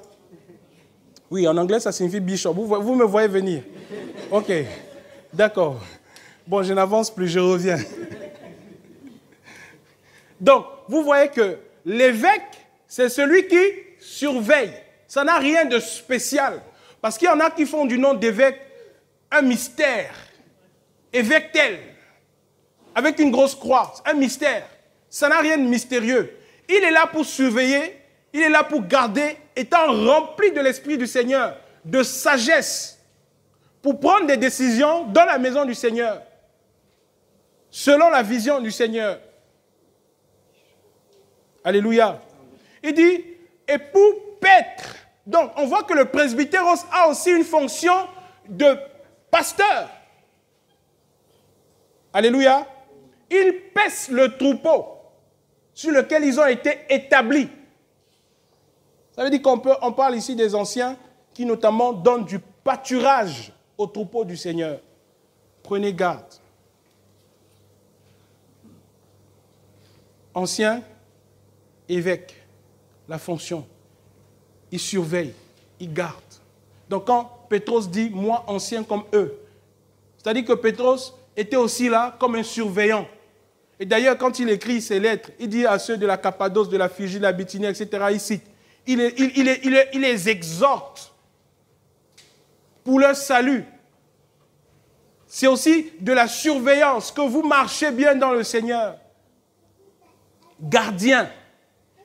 Oui, en anglais ça signifie bishop. Vous me voyez venir. Ok, d'accord. Bon, je n'avance plus, je reviens. Donc, vous voyez que l'évêque, c'est celui qui surveille. Ça n'a rien de spécial. Parce qu'il y en a qui font du nom d'évêque un mystère. Évêque tel. Avec une grosse croix. Un mystère. Ça n'a rien de mystérieux. Il est là pour surveiller. Il est là pour garder, étant rempli de l'Esprit du Seigneur, de sagesse, pour prendre des décisions dans la maison du Seigneur, selon la vision du Seigneur. Alléluia. Il dit, et pour paître. Donc, on voit que le presbytéros a aussi une fonction de pasteur. Alléluia. Il paisse le troupeau sur lequel ils ont été établis. Ça veut dire qu'on parle ici des anciens qui notamment donnent du pâturage au troupeau du Seigneur. Prenez garde. Ancien, évêque, la fonction. Il surveille, il garde. Donc quand Pétros dit « moi ancien comme eux », c'est-à-dire que Pétros était aussi là comme un surveillant. Et d'ailleurs, quand il écrit ses lettres, il dit à ceux de la Cappadoce, de la Phrygie, de la Bithynie, etc., il cite. Il les exhorte pour leur salut. C'est aussi de la surveillance, que vous marchez bien dans le Seigneur. Gardien.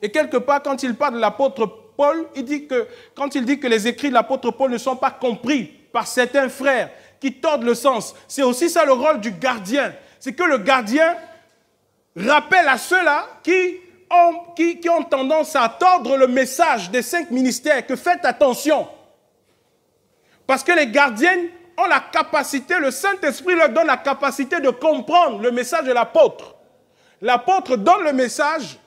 Et quelque part, quand il parle de l'apôtre Paul, quand il dit que les écrits de l'apôtre Paul ne sont pas compris par certains frères qui tordent le sens, c'est aussi ça le rôle du gardien. C'est que le gardien rappelle à ceux-là qui ont tendance à tordre le message des 5 ministères que faites attention. Parce que les gardiens ont la capacité, le Saint-Esprit leur donne la capacité de comprendre le message de l'apôtre. L'apôtre donne le message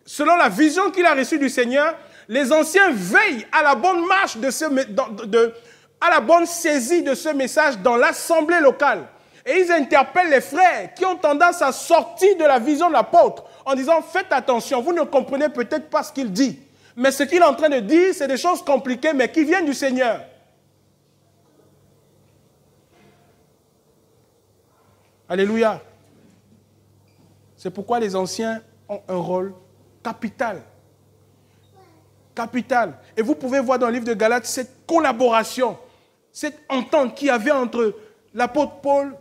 selon la vision qu'il a reçue du Seigneur. Les anciens veillent à la bonne marche, à la bonne saisie de ce message dans l'assemblée locale. Et ils interpellent les frères qui ont tendance à sortir de la vision de l'apôtre en disant, faites attention, vous ne comprenez peut-être pas ce qu'il dit. Mais ce qu'il est en train de dire, c'est des choses compliquées, mais qui viennent du Seigneur. Alléluia. C'est pourquoi les anciens ont un rôle capital. Capital. Et vous pouvez voir dans le livre de Galates cette collaboration, cette entente qu'il y avait entre l'apôtre Paul,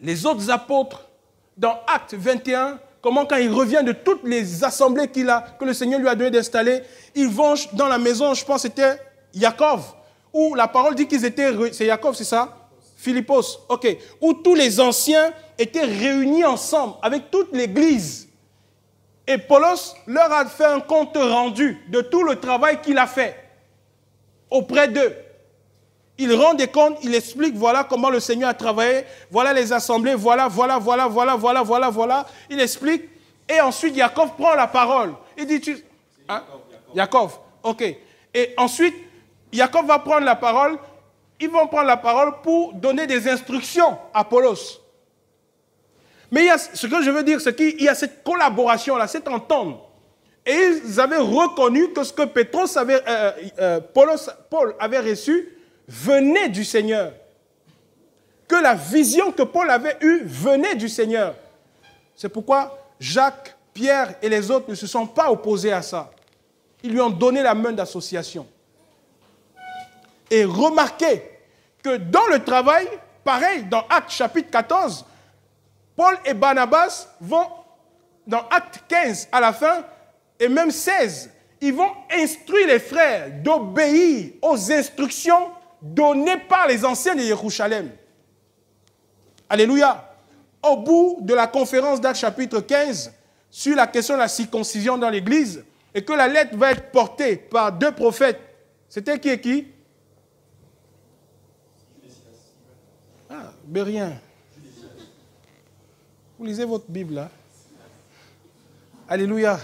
les autres apôtres, dans Actes 21, comment quand il revient de toutes les assemblées que le Seigneur lui a donné d'installer, ils vont dans la maison, je pense que c'était Jacob, où la parole dit qu'ils étaient... C'est Jacob, c'est ça? Philippos, ok. Où tous les anciens étaient réunis ensemble avec toute l'église. Et Paulos leur a fait un compte rendu de tout le travail qu'il a fait auprès d'eux. Il rend des comptes, il explique, voilà comment le Seigneur a travaillé, voilà les assemblées, voilà. Il explique, et ensuite Jacob prend la parole. Il dit, Jacob, ok. Et ensuite, Jacob va prendre la parole, ils vont prendre la parole pour donner des instructions à Apollos. Mais ce que je veux dire, c'est qu'il y a cette collaboration-là, cette entente. Et ils avaient reconnu que ce que Paul avait reçu venait du Seigneur. Que la vision que Paul avait eue venait du Seigneur. C'est pourquoi Jacques, Pierre et les autres ne se sont pas opposés à ça. Ils lui ont donné la main d'association. Et remarquez que dans le travail, pareil, dans Actes chapitre 14, Paul et Barnabas vont, dans Actes 15 à la fin, et même 16, ils vont instruire les frères d'obéir aux instructions données par les anciens de Jérusalem. Alléluia. Au bout de la conférence d'Actes chapitre 15, sur la question de la circoncision dans l'église, et que la lettre va être portée par 2 prophètes. C'était qui et qui? Ah, Bérien. Vous lisez votre Bible là. Alléluia.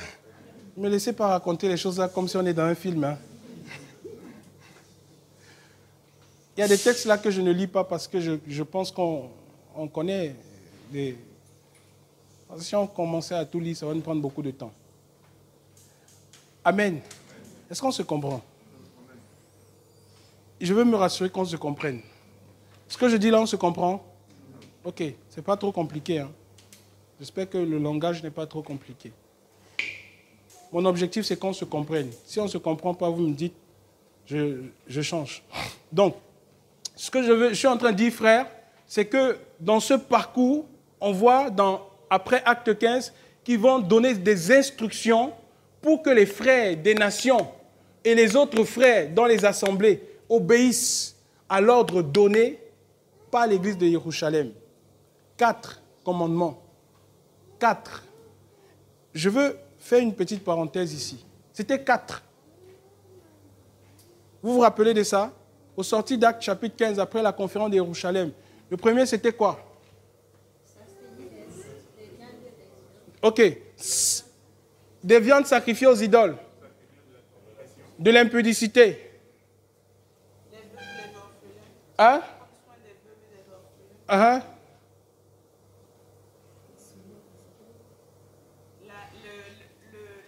Ne me laissez pas raconter les choses là comme si on est dans un film. Hein. Il y a des textes là que je ne lis pas parce que je pense qu'on connaît des... Si on commençait à tout lire, ça va nous prendre beaucoup de temps. Amen. Est-ce qu'on se comprend? Je veux me rassurer qu'on se comprenne. Ce que je dis là, on se comprend? Ok, c'est pas trop compliqué. Hein? J'espère que le langage n'est pas trop compliqué. Mon objectif, c'est qu'on se comprenne. Si on ne se comprend pas, vous me dites, je change. Donc, ce que je suis en train de dire, frère, c'est que dans ce parcours, on voit après Acte 15 qu'ils vont donner des instructions pour que les frères des nations et les autres frères dans les assemblées obéissent à l'ordre donné par l'église de Jérusalem. 4 commandements. 4. Je veux faire une petite parenthèse ici. C'était 4. Vous vous rappelez de ça? Au sorti d'Actes chapitre 15, après la conférence de Jérusalem. Le premier, c'était quoi? Ok. Des viandes sacrifiées aux idoles. De l'impudicité. Hein? Uh-huh.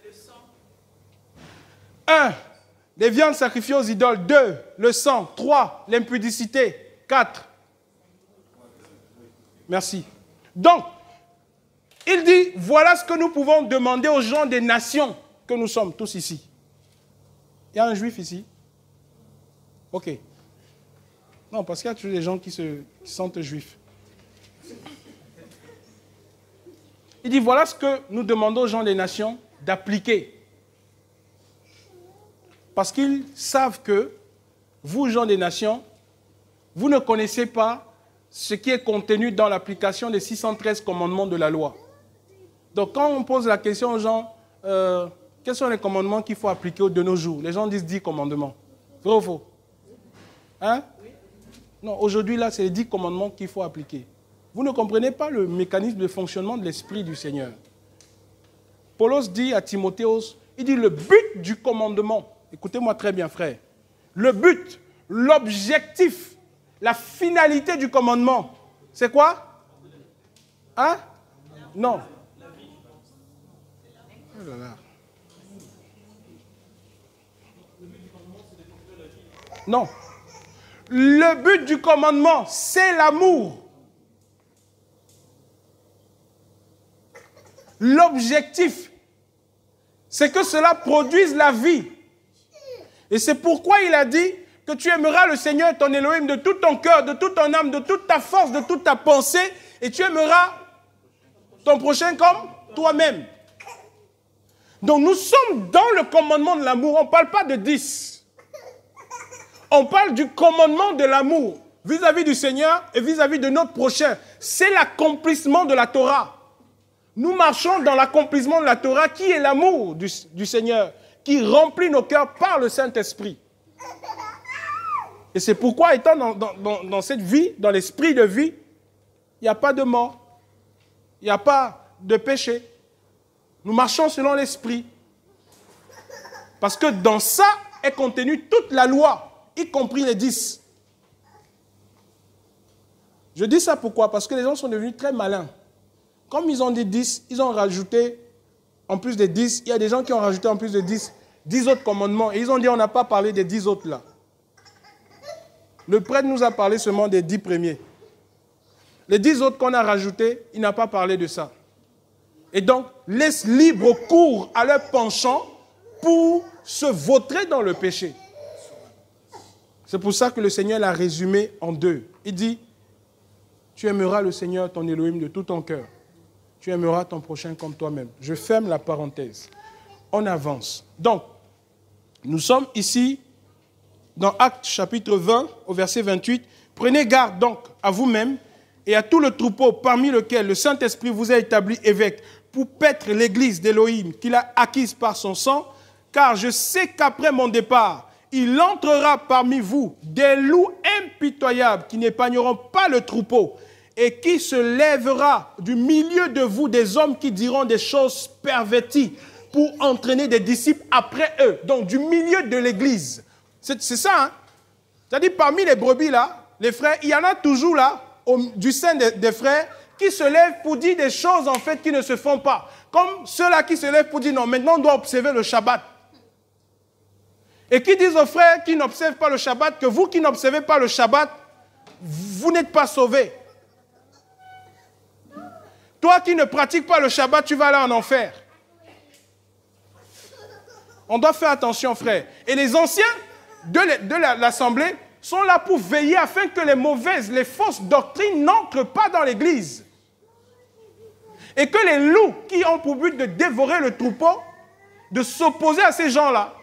Le sang. 1. Les viandes sacrifiées aux idoles. 2. Le sang. 3. L'impudicité. 4. Merci. Donc, il dit, voilà ce que nous pouvons demander aux gens des nations que nous sommes tous ici. Il y a un juif ici? Ok. Non, parce qu'il y a toujours des gens qui se sentent juifs. Il dit, voilà ce que nous demandons aux gens des nations d'appliquer. Parce qu'ils savent que, vous, gens des nations, vous ne connaissez pas ce qui est contenu dans l'application des 613 commandements de la loi. Donc, quand on pose la question aux gens, quels sont les commandements qu'il faut appliquer de nos jours? Les gens disent 10 commandements. Vrai ou faux? Hein? Non, aujourd'hui, là, c'est les 10 commandements qu'il faut appliquer. Vous ne comprenez pas le mécanisme de fonctionnement de l'Esprit du Seigneur. Paulos dit à Timothée, il dit le but du commandement, écoutez-moi très bien, frère, le but, l'objectif, la finalité du commandement, c'est quoi? Hein? Non. Oh là là. Non. Le but du commandement, c'est l'amour. L'objectif, c'est que cela produise la vie. Et c'est pourquoi il a dit que tu aimeras le Seigneur, ton Elohim, de tout ton cœur, de toute ton âme, de toute ta force, de toute ta pensée, et tu aimeras ton prochain comme toi-même. Donc nous sommes dans le commandement de l'amour. On ne parle pas de 10. On parle du commandement de l'amour vis-à-vis du Seigneur et vis-à-vis de notre prochain. C'est l'accomplissement de la Torah. Nous marchons dans l'accomplissement de la Torah qui est l'amour du Seigneur, qui remplit nos cœurs par le Saint-Esprit. Et c'est pourquoi, étant dans cette vie, dans l'esprit de vie, il n'y a pas de mort, il n'y a pas de péché. Nous marchons selon l'esprit. Parce que dans ça est contenue toute la loi, y compris les 10. Je dis ça pourquoi? Parce que les gens sont devenus très malins. Comme ils ont dit 10, ils ont rajouté, en plus des 10, il y a des gens qui ont rajouté en plus de 10 autres commandements. Et ils ont dit, on n'a pas parlé des 10 autres là. Le prêtre nous a parlé seulement des 10 premiers. Les 10 autres qu'on a rajoutés, il n'a pas parlé de ça. Et donc, laisse libre cours à leur penchant pour se vautrer dans le péché. C'est pour ça que le Seigneur l'a résumé en 2. Il dit, tu aimeras le Seigneur, ton Elohim, de tout ton cœur. Tu aimeras ton prochain comme toi-même. Je ferme la parenthèse. On avance. Donc, nous sommes ici dans Actes chapitre 20, au verset 28. Prenez garde donc à vous-même et à tout le troupeau parmi lequel le Saint-Esprit vous a établi évêque pour paître l'église d'Élohim qu'il a acquise par son sang, car je sais qu'après mon départ, il entrera parmi vous des loups impitoyables qui n'épargneront pas le troupeau et qui se lèvera du milieu de vous des hommes qui diront des choses perverties pour entraîner des disciples après eux. Donc du milieu de l'église. C'est ça, hein? C'est-à-dire parmi les brebis là, les frères, il y en a toujours là, du sein des frères, qui se lèvent pour dire des choses en fait qui ne se font pas. Comme ceux-là qui se lèvent pour dire non, maintenant on doit observer le Shabbat. Et qui disent aux frères qui n'observent pas le Shabbat que vous qui n'observez pas le Shabbat, vous n'êtes pas sauvés. Toi qui ne pratiques pas le Shabbat, tu vas aller en enfer. On doit faire attention, frère. Et les anciens de l'Assemblée sont là pour veiller afin que les mauvaises, les fausses doctrines n'entrent pas dans l'Église. Et que les loups qui ont pour but de dévorer le troupeau, de s'opposer à ces gens-là,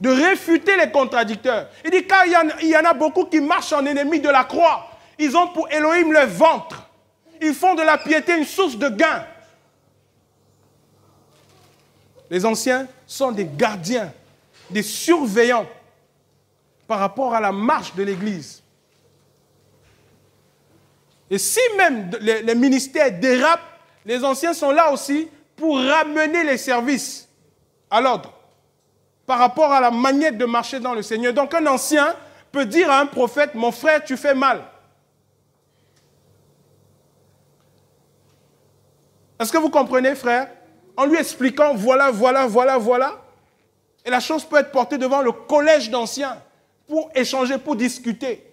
de réfuter les contradicteurs. Il dit car il y en a beaucoup qui marchent en ennemis de la croix. Ils ont pour Elohim leur ventre. Ils font de la piété une source de gain. Les anciens sont des gardiens, des surveillants par rapport à la marche de l'Église. Et si même les ministères dérapent, les anciens sont là aussi pour ramener les services à l'ordre par rapport à la manière de marcher dans le Seigneur. Donc un ancien peut dire à un prophète, mon frère, tu fais mal. Est-ce que vous comprenez, frère? En lui expliquant, voilà. Et la chose peut être portée devant le collège d'anciens pour échanger, pour discuter.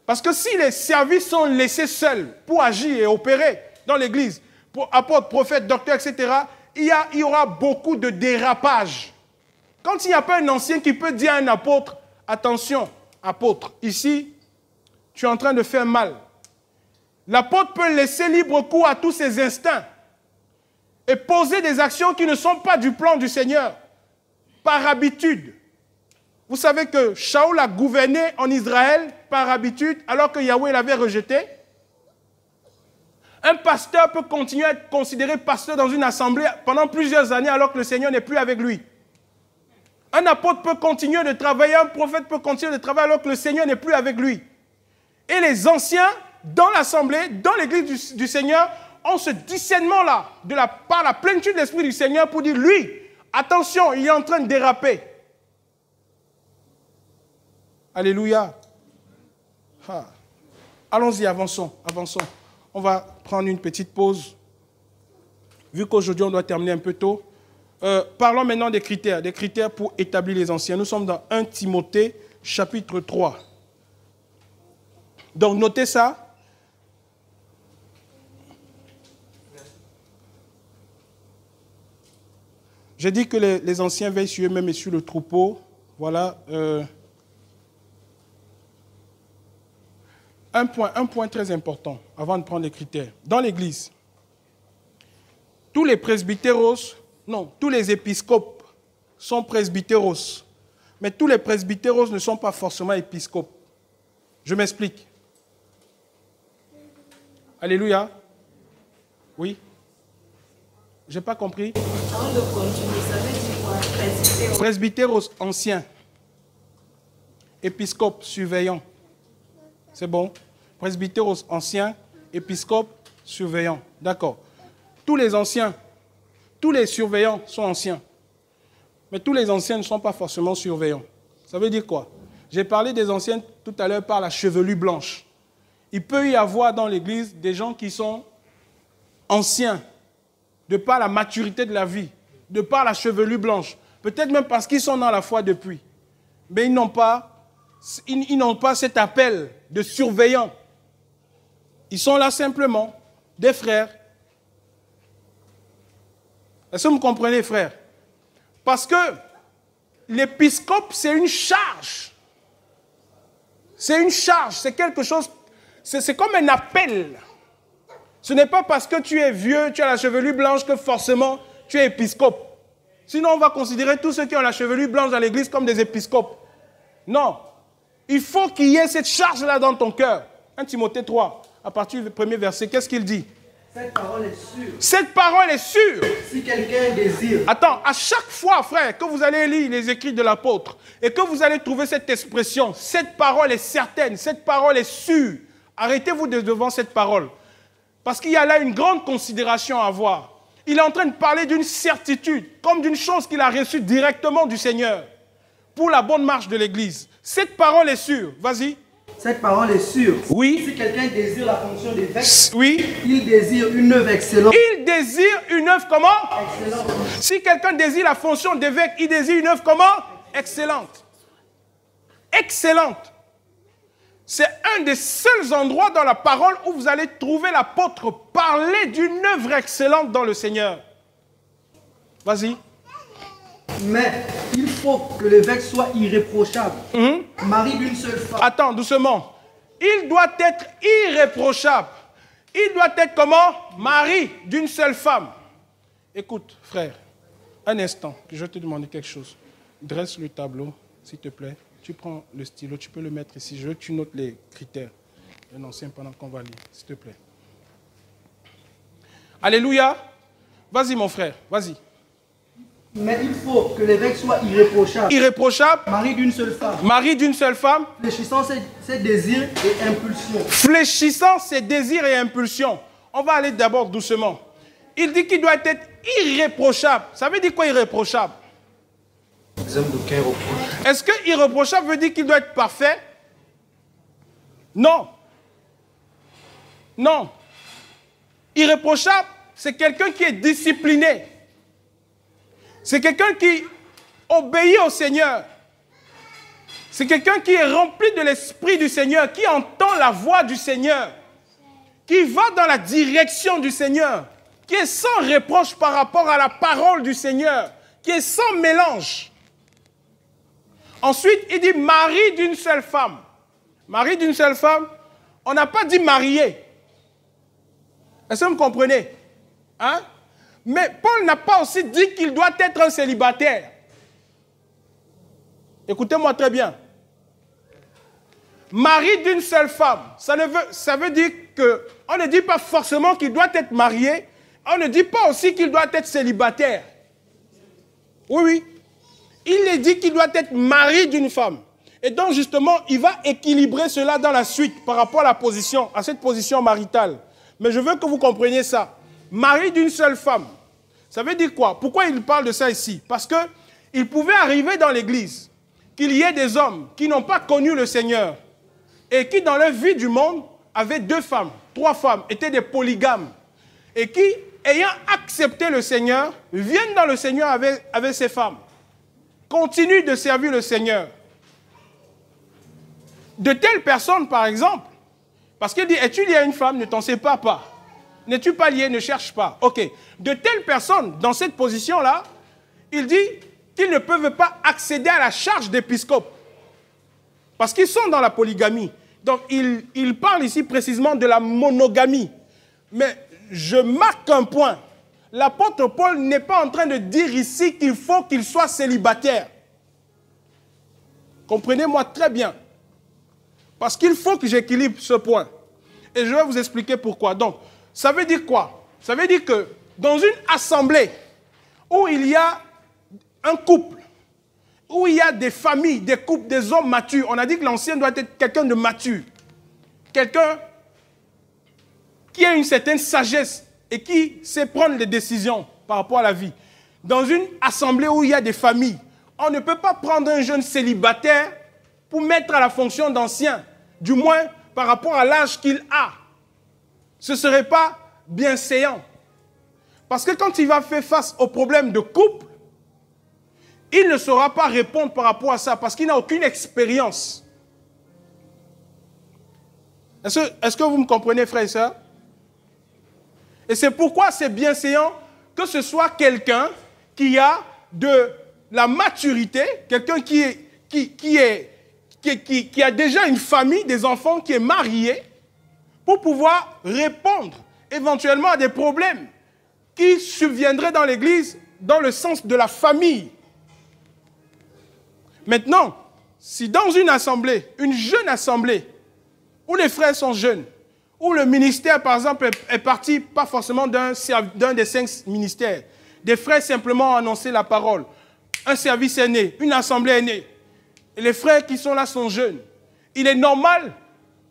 Parce que si les services sont laissés seuls pour agir et opérer dans l'église, pour apôtres, prophètes, docteurs, etc., il y aura beaucoup de dérapages. Quand il n'y a pas un ancien qui peut dire à un apôtre, attention, apôtre, ici, tu es en train de faire mal. L'apôtre peut laisser libre cours à tous ses instincts et poser des actions qui ne sont pas du plan du Seigneur, par habitude. Vous savez que Shaoul a gouverné en Israël par habitude alors que Yahweh l'avait rejeté. Un pasteur peut continuer à être considéré pasteur dans une assemblée pendant plusieurs années alors que le Seigneur n'est plus avec lui. Un apôtre peut continuer de travailler, un prophète peut continuer de travailler alors que le Seigneur n'est plus avec lui. Et les anciens, dans l'assemblée, dans l'église du Seigneur, ont ce discernement-là, par la plénitude de l'Esprit du Seigneur pour dire, lui, attention, il est en train de déraper. Alléluia. Ah. Allons-y, avançons. On va prendre une petite pause. Vu qu'aujourd'hui, on doit terminer un peu tôt. Parlons maintenant des critères pour établir les anciens. Nous sommes dans 1 Timothée, chapitre 3. Donc, notez ça. J'ai dit que les anciens veillent sur eux-mêmes et sur le troupeau. Voilà. Un point très important avant de prendre les critères. Dans l'Église, tous les presbytéros, non, tous les épiscopes sont presbytéros. Mais tous les presbytéros ne sont pas forcément épiscopes. Je m'explique. Alléluia. Oui. Je n'ai pas compris. Avant de continuer, ça veut dire quoi? Presbytéros. Presbytéros, ancien. Épiscope, surveillant. C'est bon? Presbytéros, ancien. Épiscope, surveillant. D'accord. Tous les anciens, tous les surveillants sont anciens. Mais tous les anciens ne sont pas forcément surveillants. Ça veut dire quoi? J'ai parlé des anciens tout à l'heure par la chevelure blanche. Il peut y avoir dans l'église des gens qui sont anciens, de par la maturité de la vie, de par la chevelure blanche. Peut-être même parce qu'ils sont dans la foi depuis. Mais ils n'ont pas cet appel de surveillant. Ils sont là simplement des frères. Est-ce que vous comprenez, frères? Parce que l'épiscope, c'est une charge. C'est une charge, c'est quelque chose, c'est comme un appel. Ce n'est pas parce que tu es vieux, tu as la chevelure blanche que forcément tu es épiscope. Sinon, on va considérer tous ceux qui ont la chevelure blanche dans l'église comme des épiscopes. Non. Il faut qu'il y ait cette charge-là dans ton cœur. 1 Timothée 3, à partir du premier verset, qu'est-ce qu'il dit? Cette parole est sûre. Cette parole est sûre. Si quelqu'un désire. Attends, à chaque fois, frère, que vous allez lire les écrits de l'apôtre et que vous allez trouver cette expression, cette parole est certaine, cette parole est sûre. Arrêtez-vous devant cette parole. Parce qu'il y a là une grande considération à avoir. Il est en train de parler d'une certitude, comme d'une chose qu'il a reçue directement du Seigneur pour la bonne marche de l'Église. Cette parole est sûre. Vas-y. Cette parole est sûre. Oui. Si quelqu'un désire la fonction d'évêque, oui. Il désire une œuvre excellente. Il désire une œuvre comment? Excellente. Si quelqu'un désire la fonction d'évêque, il désire une œuvre comment? Excellente. Excellente. C'est un des seuls endroits dans la parole où vous allez trouver l'apôtre parler d'une œuvre excellente dans le Seigneur. Vas-y. Mais il faut que l'évêque soit irréprochable. Mari d'une seule femme. Attends, doucement. Il doit être irréprochable. Il doit être comment? Mari d'une seule femme. Écoute, frère, un instant, je vais te demander quelque chose. Dresse le tableau, s'il te plaît. Tu prends le stylo, tu peux le mettre ici. Je veux que tu notes les critères. Un ancien pendant qu'on va lire, s'il te plaît. Alléluia. Vas-y, mon frère, vas-y. Mais il faut que l'évêque soit irréprochable. Irréprochable. Mari d'une seule femme. Mari d'une seule femme. Fléchissant ses désirs et impulsions. Fléchissant ses désirs et impulsions. On va aller d'abord doucement. Il dit qu'il doit être irréprochable. Ça veut dire quoi irréprochable? Exemple d'aucun reproche. Est-ce que irréprochable veut dire qu'il doit être parfait? Non. Non. Irréprochable, c'est quelqu'un qui est discipliné. C'est quelqu'un qui obéit au Seigneur. C'est quelqu'un qui est rempli de l'Esprit du Seigneur, qui entend la voix du Seigneur, qui va dans la direction du Seigneur, qui est sans reproche par rapport à la parole du Seigneur, qui est sans mélange. Ensuite, il dit mari d'une seule femme. Mari d'une seule femme, on n'a pas dit marié. Est-ce que vous comprenez? Hein? Mais Paul n'a pas aussi dit qu'il doit être un célibataire. Écoutez-moi très bien. Mari d'une seule femme, ça veut dire qu'on ne dit pas forcément qu'il doit être marié, on ne dit pas aussi qu'il doit être célibataire. Oui, oui. Il est dit qu'il doit être mari d'une femme. Et donc, justement, il va équilibrer cela dans la suite par rapport à cette position maritale. Mais je veux que vous compreniez ça. Mari d'une seule femme. Ça veut dire quoi? Pourquoi il parle de ça ici? Parce qu'il pouvait arriver dans l'église qu'il y ait des hommes qui n'ont pas connu le Seigneur et qui, dans leur vie du monde, avaient 2 femmes, 3 femmes, étaient des polygames. Et qui, ayant accepté le Seigneur, viennent dans le Seigneur avec ces femmes. Continuent de servir le Seigneur. De telles personnes, par exemple, parce qu'il dit, es-tu lié à une femme, ne t'en sépare pas. N'es-tu pas lié, ne cherche pas. Ok. De telles personnes, dans cette position-là, il dit qu'ils ne peuvent pas accéder à la charge d'épiscope. Parce qu'ils sont dans la polygamie. Donc, il parle ici précisément de la monogamie. Mais je marque un point. L'apôtre Paul n'est pas en train de dire ici qu'il faut qu'il soit célibataire. Comprenez-moi très bien. Parce qu'il faut que j'équilibre ce point. Et je vais vous expliquer pourquoi. Donc, ça veut dire quoi? Ça veut dire que dans une assemblée où il y a un couple, où il y a des familles, des couples, des hommes matures, on a dit que l'ancien doit être quelqu'un de mature. Quelqu'un qui a une certaine sagesse et qui sait prendre des décisions par rapport à la vie. Dans une assemblée où il y a des familles, on ne peut pas prendre un jeune célibataire pour mettre à la fonction d'ancien, du moins par rapport à l'âge qu'il a. Ce ne serait pas bienséant. Parce que quand il va faire face au problème de couple, il ne saura pas répondre par rapport à ça parce qu'il n'a aucune expérience. Est-ce que vous me comprenez, frères et sœurs? Et c'est pourquoi c'est bienséant que ce soit quelqu'un qui a de la maturité, quelqu'un qui a déjà une famille, des enfants, qui est marié, pour pouvoir répondre éventuellement à des problèmes qui subviendraient dans l'Église dans le sens de la famille. Maintenant, si dans une assemblée, une jeune assemblée, où les frères sont jeunes, où le ministère, par exemple, est parti, pas forcément d'un des 5 ministères, des frères simplement ont annoncé la parole, un service est né, une assemblée est née, et les frères qui sont là sont jeunes. Il est normal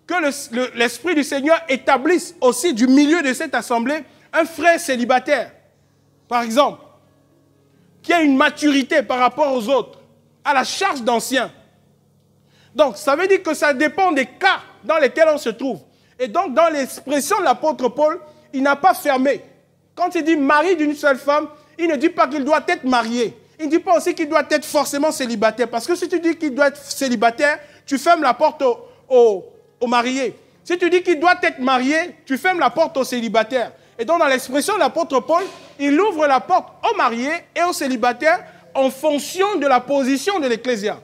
que l'Esprit du Seigneur établisse aussi du milieu de cette assemblée un frère célibataire, par exemple, qui a une maturité par rapport aux autres, à la charge d'anciens. Donc, ça veut dire que ça dépend des cas dans lesquels on se trouve. Et donc, dans l'expression de l'apôtre Paul, il n'a pas fermé. Quand il dit mari d'une seule femme, il ne dit pas qu'il doit être marié. Il ne dit pas aussi qu'il doit être forcément célibataire. Parce que si tu dis qu'il doit être célibataire, tu fermes la porte au marié. Si tu dis qu'il doit être marié, tu fermes la porte au célibataire. Et donc, dans l'expression de l'apôtre Paul, il ouvre la porte aux mariés et aux célibataires en fonction de la position de l'Ecclésia.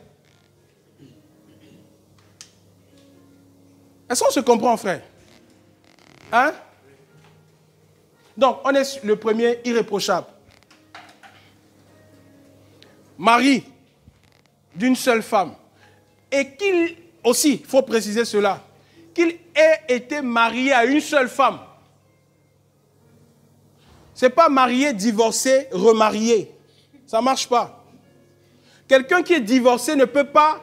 Est-ce qu'on se comprend, frère? Hein? Donc, on est le premier irréprochable. Mari d'une seule femme. Et qu'il, aussi, il faut préciser cela, qu'il ait été marié à une seule femme. Ce n'est pas marié, divorcé, remarié. Ça ne marche pas. Quelqu'un qui est divorcé ne peut pas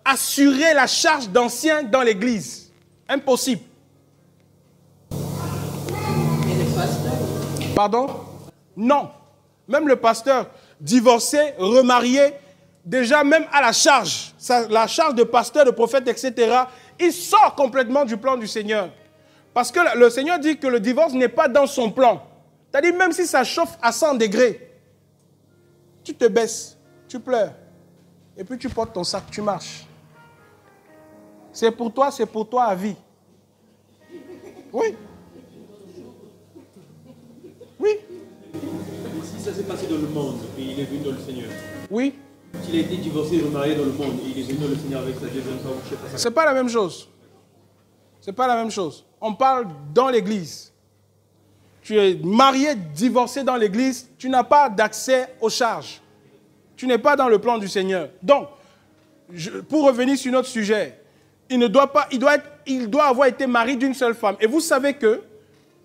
assurer la charge d'ancien dans l'Église. Impossible. Et les pasteurs? Pardon? Non. Même le pasteur divorcé, remarié, déjà même à la charge de pasteur, de prophète, etc., il sort complètement du plan du Seigneur. Parce que le Seigneur dit que le divorce n'est pas dans son plan. C'est-à-dire même si ça chauffe à 100 degrés, tu te baisses, tu pleures, et puis tu portes ton sac, tu marches. C'est pour toi à vie. Oui. Oui. Si ça s'est passé dans le monde et il est venu dans le Seigneur. Oui. S'il a été divorcé et remarié dans le monde et il est venu dans le Seigneur avec sa deuxième femme, je ne sais pas ça. C'est pas la même chose. C'est pas la même chose. On parle dans l'Église. Tu es marié, divorcé dans l'Église, tu n'as pas d'accès aux charges. Tu n'es pas dans le plan du Seigneur. Donc, pour revenir sur notre sujet, il doit avoir été marié d'une seule femme. Et vous savez qu'il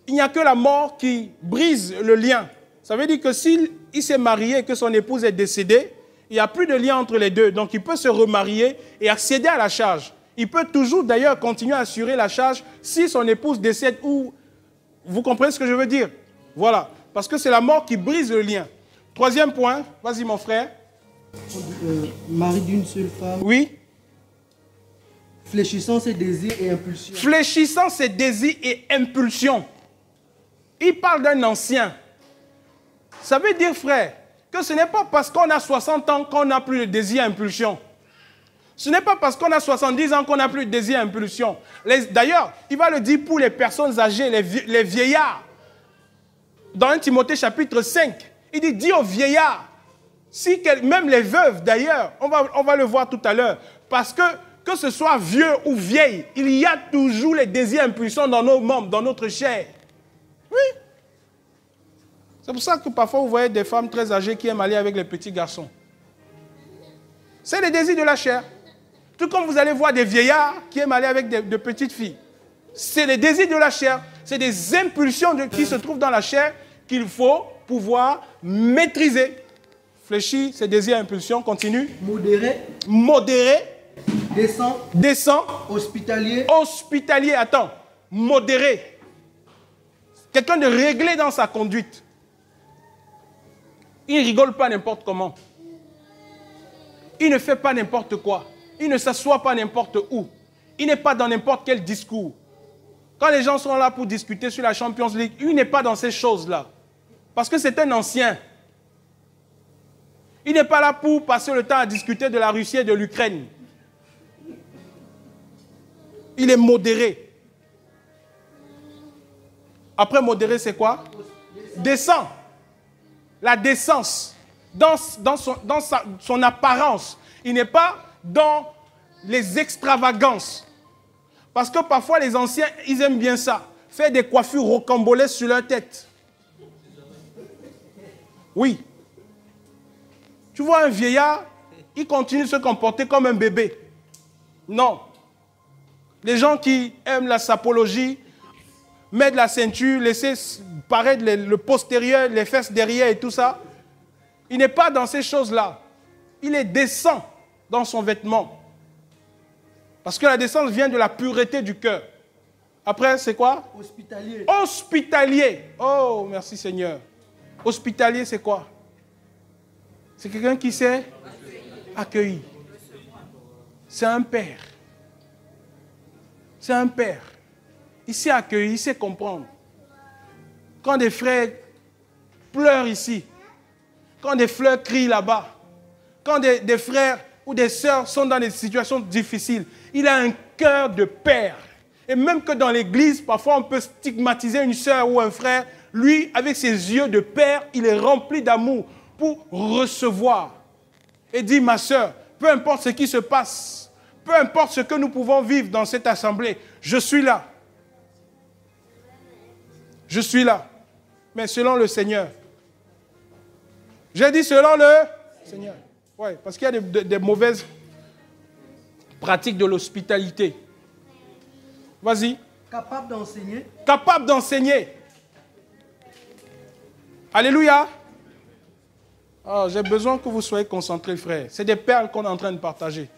n'y a que la mort qui brise le lien. Ça veut dire que s'il s'est marié et que son épouse est décédée, il n'y a plus de lien entre les deux. Donc, il peut se remarier et accéder à la charge. Il peut toujours, d'ailleurs, continuer à assurer la charge si son épouse décède ou... Vous comprenez ce que je veux dire? Voilà. Parce que c'est la mort qui brise le lien. Troisième point. Vas-y, mon frère. Mari d'une seule femme. Oui. Fléchissant ses désirs et impulsions. Fléchissant ses désirs et impulsions. Il parle d'un ancien. Ça veut dire, frère, que ce n'est pas parce qu'on a 60 ans qu'on n'a plus de désirs et impulsions. Ce n'est pas parce qu'on a 70 ans qu'on n'a plus de désir et impulsion. D'ailleurs, il va le dire pour les personnes âgées, les vieillards. Dans 1 Timothée chapitre 5, il dit, dis aux vieillards, même les veuves d'ailleurs, on va le voir tout à l'heure, parce que ce soit vieux ou vieille, il y a toujours les désirs et impulsions dans nos membres, dans notre chair. Oui. C'est pour ça que parfois vous voyez des femmes très âgées qui aiment aller avec les petits garçons. C'est les désirs de la chair. Tout comme vous allez voir des vieillards qui aiment aller avec de petites filles. C'est les désirs de la chair. C'est des impulsions qui se trouvent dans la chair qu'il faut pouvoir maîtriser. Fléchir ses désirs et impulsions. Continue. Modéré. Modéré. Décent. Décent. Hospitalier. Hospitalier. Attends. Modéré. Quelqu'un de réglé dans sa conduite. Il ne rigole pas n'importe comment. Il ne fait pas n'importe quoi. Il ne s'assoit pas n'importe où. Il n'est pas dans n'importe quel discours. Quand les gens sont là pour discuter sur la Champions League, il n'est pas dans ces choses-là. Parce que c'est un ancien. Il n'est pas là pour passer le temps à discuter de la Russie et de l'Ukraine. Il est modéré. Après modéré, c'est quoi? Décent. La décence. Dans son apparence. Il n'est pas dans les extravagances. Parce que parfois, les anciens, ils aiment bien ça. Faire des coiffures rocambolesques sur leur tête. Oui. Tu vois un vieillard, il continue de se comporter comme un bébé. Non. Les gens qui aiment la sapologie, mettre la ceinture, laisser paraître le postérieur, les fesses derrière et tout ça, il n'est pas dans ces choses-là. Il est décent dans son vêtement. Parce que la décence vient de la pureté du cœur. Après, c'est quoi? Hospitalier. Hospitalier. Oh, merci Seigneur. Hospitalier, c'est quoi? C'est quelqu'un qui sait accueillir. C'est un père. C'est un père. Il sait accueillir, il sait comprendre. Quand des frères pleurent ici, quand des frères crient là-bas, quand des frères ou des sœurs sont dans des situations difficiles, il a un cœur de père. Et même que dans l'église, parfois on peut stigmatiser une sœur ou un frère, lui, avec ses yeux de père, il est rempli d'amour pour recevoir. Et dit, ma sœur, peu importe ce qui se passe, peu importe ce que nous pouvons vivre dans cette assemblée, je suis là. Je suis là. Mais selon le Seigneur. J'ai dit selon le Seigneur. Oui, parce qu'il y a des mauvaises pratiques de l'hospitalité. Vas-y. Capable d'enseigner. Capable d'enseigner. Alléluia. Oh, j'ai besoin que vous soyez concentrés, frères. C'est des perles qu'on est en train de partager.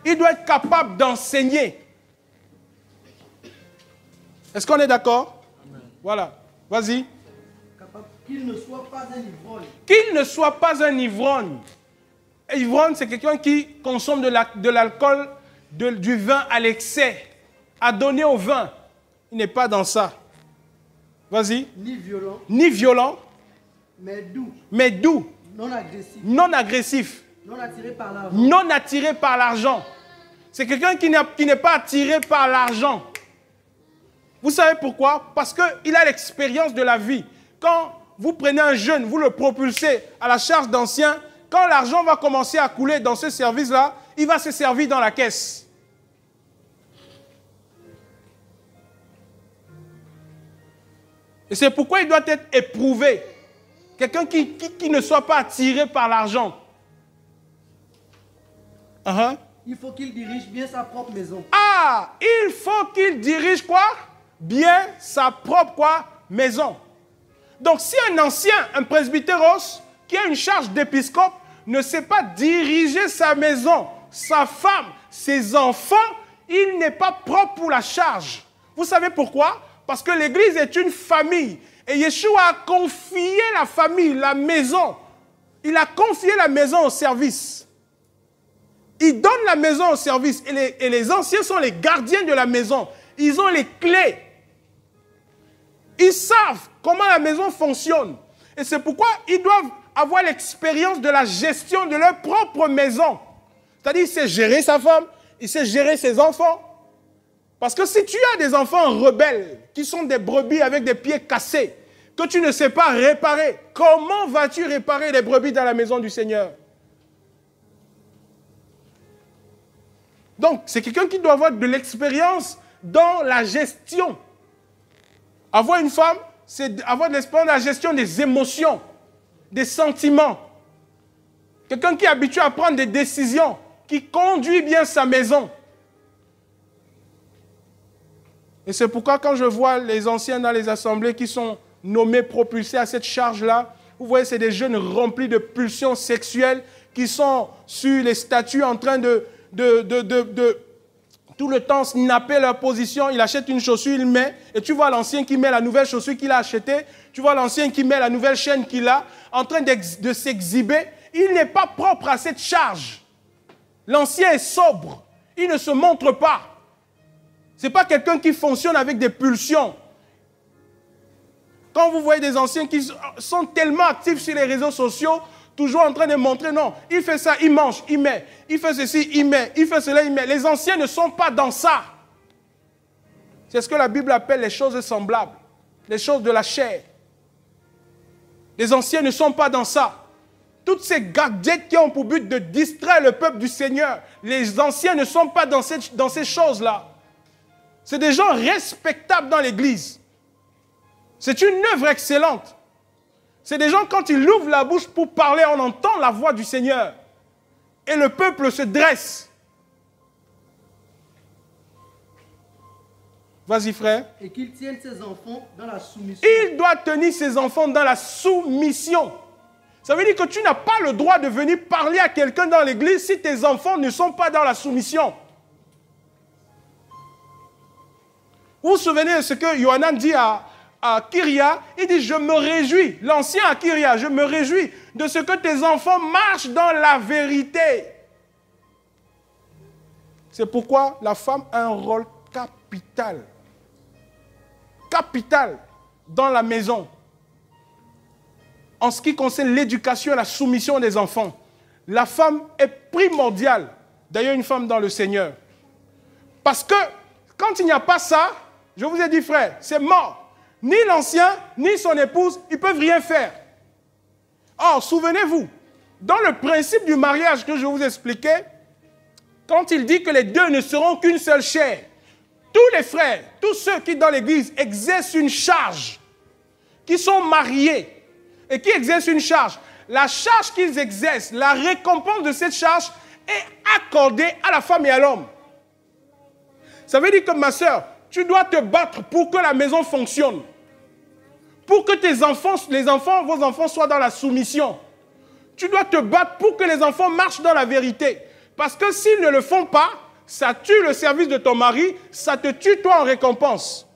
Il doit être capable d'enseigner. Est-ce qu'on est d'accord? Voilà. Vas-y. Qu'il ne soit pas un ivrogne. Qu'il ne soit pas un ivrogne. Ivrogne, c'est quelqu'un qui consomme de l'alcool, du vin à l'excès, à donner au vin. Il n'est pas dans ça. Vas-y. Ni violent. Ni violent. Mais doux. Mais doux. Non agressif. Non agressif. Non attiré par l'argent. Non attiré par l'argent. C'est quelqu'un qui n'est pas attiré par l'argent. Vous savez pourquoi? Parce qu'il a l'expérience de la vie. Quand vous prenez un jeune, vous le propulsez à la charge d'ancien, quand l'argent va commencer à couler dans ce service-là, il va se servir dans la caisse. Et c'est pourquoi il doit être éprouvé. Quelqu'un qui ne soit pas attiré par l'argent. Il faut qu'il dirige bien sa propre maison. Ah, il faut qu'il dirige quoi? Bien sa propre quoi? Maison. Donc si un ancien, un presbytéros, qui a une charge d'épiscope, ne sait pas diriger sa maison, sa femme, ses enfants, il n'est pas propre pour la charge. Vous savez pourquoi? Parce que l'église est une famille. Et Yeshua a confié la famille, la maison. Il a confié la maison au service. Il donne la maison au service. Et les anciens sont les gardiens de la maison. Ils ont les clés. Ils savent comment la maison fonctionne. Et c'est pourquoi ils doivent avoir l'expérience de la gestion de leur propre maison. C'est-à-dire, il sait gérer sa femme, il sait gérer ses enfants. Parce que si tu as des enfants rebelles, qui sont des brebis avec des pieds cassés, que tu ne sais pas réparer, comment vas-tu réparer les brebis dans la maison du Seigneur? Donc, c'est quelqu'un qui doit avoir de l'expérience dans la gestion. Avoir une femme, c'est avoir de l'expérience dans la gestion des émotions, des sentiments. Quelqu'un qui est habitué à prendre des décisions, qui conduit bien sa maison. Et c'est pourquoi quand je vois les anciens dans les assemblées qui sont nommés, propulsés à cette charge-là, vous voyez, c'est des jeunes remplis de pulsions sexuelles qui sont sur les statues en train de tout le temps snapper leur position. Il achète une chaussure, il met, et tu vois l'ancien qui met la nouvelle chaussure qu'il a achetée, tu vois l'ancien qui met la nouvelle chaîne qu'il a, en train de s'exhiber. il n'est pas propre à cette charge. L'ancien est sobre. Il ne se montre pas. Ce n'est pas quelqu'un qui fonctionne avec des pulsions. Quand vous voyez des anciens qui sont tellement actifs sur les réseaux sociaux, toujours en train de montrer, non, il fait ça, il mange, il met. Il fait ceci, il met. Il fait cela, il met. Les anciens ne sont pas dans ça. C'est ce que la Bible appelle les choses semblables. Les choses de la chair. Les anciens ne sont pas dans ça. Toutes ces gadgets qui ont pour but de distraire le peuple du Seigneur, les anciens ne sont pas dans ces choses-là. C'est des gens respectables dans l'Église. C'est une œuvre excellente. C'est des gens, quand ils ouvrent la bouche pour parler, on entend la voix du Seigneur. Et le peuple se dresse. Vas-y, frère. Et qu'il tienne ses enfants dans la soumission. Il doit tenir ses enfants dans la soumission. Ça veut dire que tu n'as pas le droit de venir parler à quelqu'un dans l'église si tes enfants ne sont pas dans la soumission. Vous vous souvenez de ce que Yohanan dit à Kyria? Il dit, je me réjouis, l'ancien à Kyria, je me réjouis de ce que tes enfants marchent dans la vérité. C'est pourquoi la femme a un rôle capital. Capital dans la maison. En ce qui concerne l'éducation et la soumission des enfants, la femme est primordiale. D'ailleurs, une femme dans le Seigneur. Parce que quand il n'y a pas ça, je vous ai dit, frère, c'est mort. Ni l'ancien, ni son épouse, ils ne peuvent rien faire. Or, souvenez-vous, dans le principe du mariage que je vous expliquais, quand il dit que les deux ne seront qu'une seule chair, tous les frères, tous ceux qui dans l'église exercent une charge, qui sont mariés et qui exercent une charge, la charge qu'ils exercent, la récompense de cette charge est accordée à la femme et à l'homme. Ça veut dire que ma soeur, tu dois te battre pour que la maison fonctionne. Pour que tes enfants, vos enfants soient dans la soumission. Tu dois te battre pour que les enfants marchent dans la vérité. Parce que s'ils ne le font pas, ça tue le service de ton mari, ça te tue toi en récompense.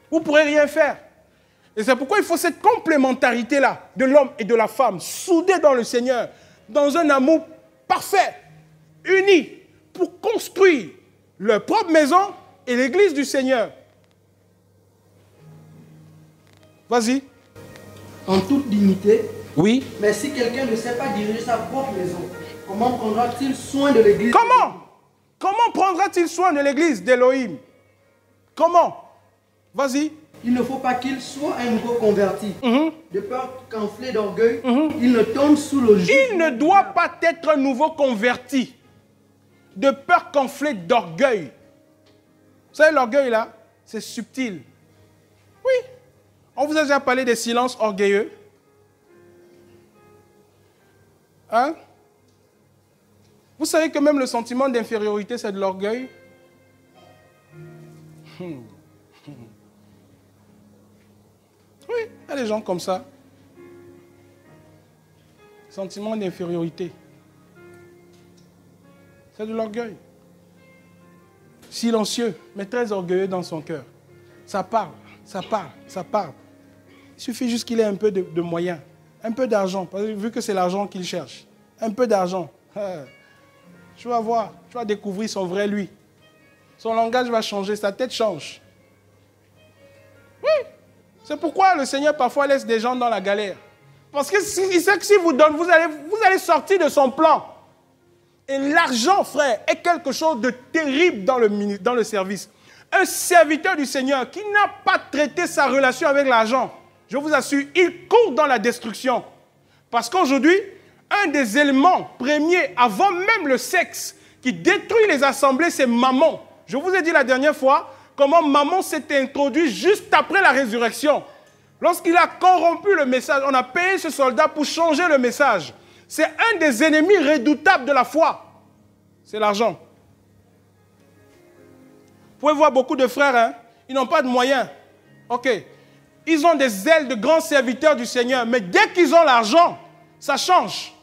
Vous ne pourrez rien faire. Et c'est pourquoi il faut cette complémentarité-là de l'homme et de la femme, soudés dans le Seigneur, dans un amour parfait, unis, pour construire leur propre maison et l'église du Seigneur. Vas-y. En toute dignité. Oui. Mais si quelqu'un ne sait pas diriger sa propre maison, comment prendra-t-il soin de l'église? Comment prendra-t-il soin de l'église d'Élohim? Comment? Vas-y. Il ne faut pas qu'il soit un nouveau converti. De peur qu'enflé d'orgueil, il ne tombe sous le joug. Il ne doit pas être un nouveau converti. De peur qu'enflé d'orgueil. Vous savez, l'orgueil là, c'est subtil. Oui. On vous a déjà parlé des silences orgueilleux. Hein? Vous savez que même le sentiment d'infériorité, c'est de l'orgueil. Oui, il y a des gens comme ça. Sentiment d'infériorité. C'est de l'orgueil. Silencieux, mais très orgueilleux dans son cœur. Ça parle, ça parle, ça parle. Il suffit juste qu'il ait un peu de moyens, un peu d'argent, vu que c'est l'argent qu'il cherche. Un peu d'argent. Tu vas voir, tu vas découvrir son vrai lui. Son langage va changer, sa tête change. Oui, c'est pourquoi le Seigneur parfois laisse des gens dans la galère. Parce qu'il sait que s'il vous donne, vous allez sortir de son plan. Et l'argent, frère, est quelque chose de terrible dans le service. Un serviteur du Seigneur qui n'a pas traité sa relation avec l'argent, je vous assure, il court dans la destruction. Parce qu'aujourd'hui, un des éléments premiers, avant même le sexe, qui détruit les assemblées, c'est Mammon. Je vous ai dit la dernière fois comment Mammon s'est introduit juste après la résurrection. Lorsqu'il a corrompu le message, on a payé ce soldat pour changer le message. C'est un des ennemis redoutables de la foi. C'est l'argent. Vous pouvez voir beaucoup de frères, hein, ils n'ont pas de moyens. Ok. Ils ont des ailes de grands serviteurs du Seigneur, mais dès qu'ils ont l'argent, ça change.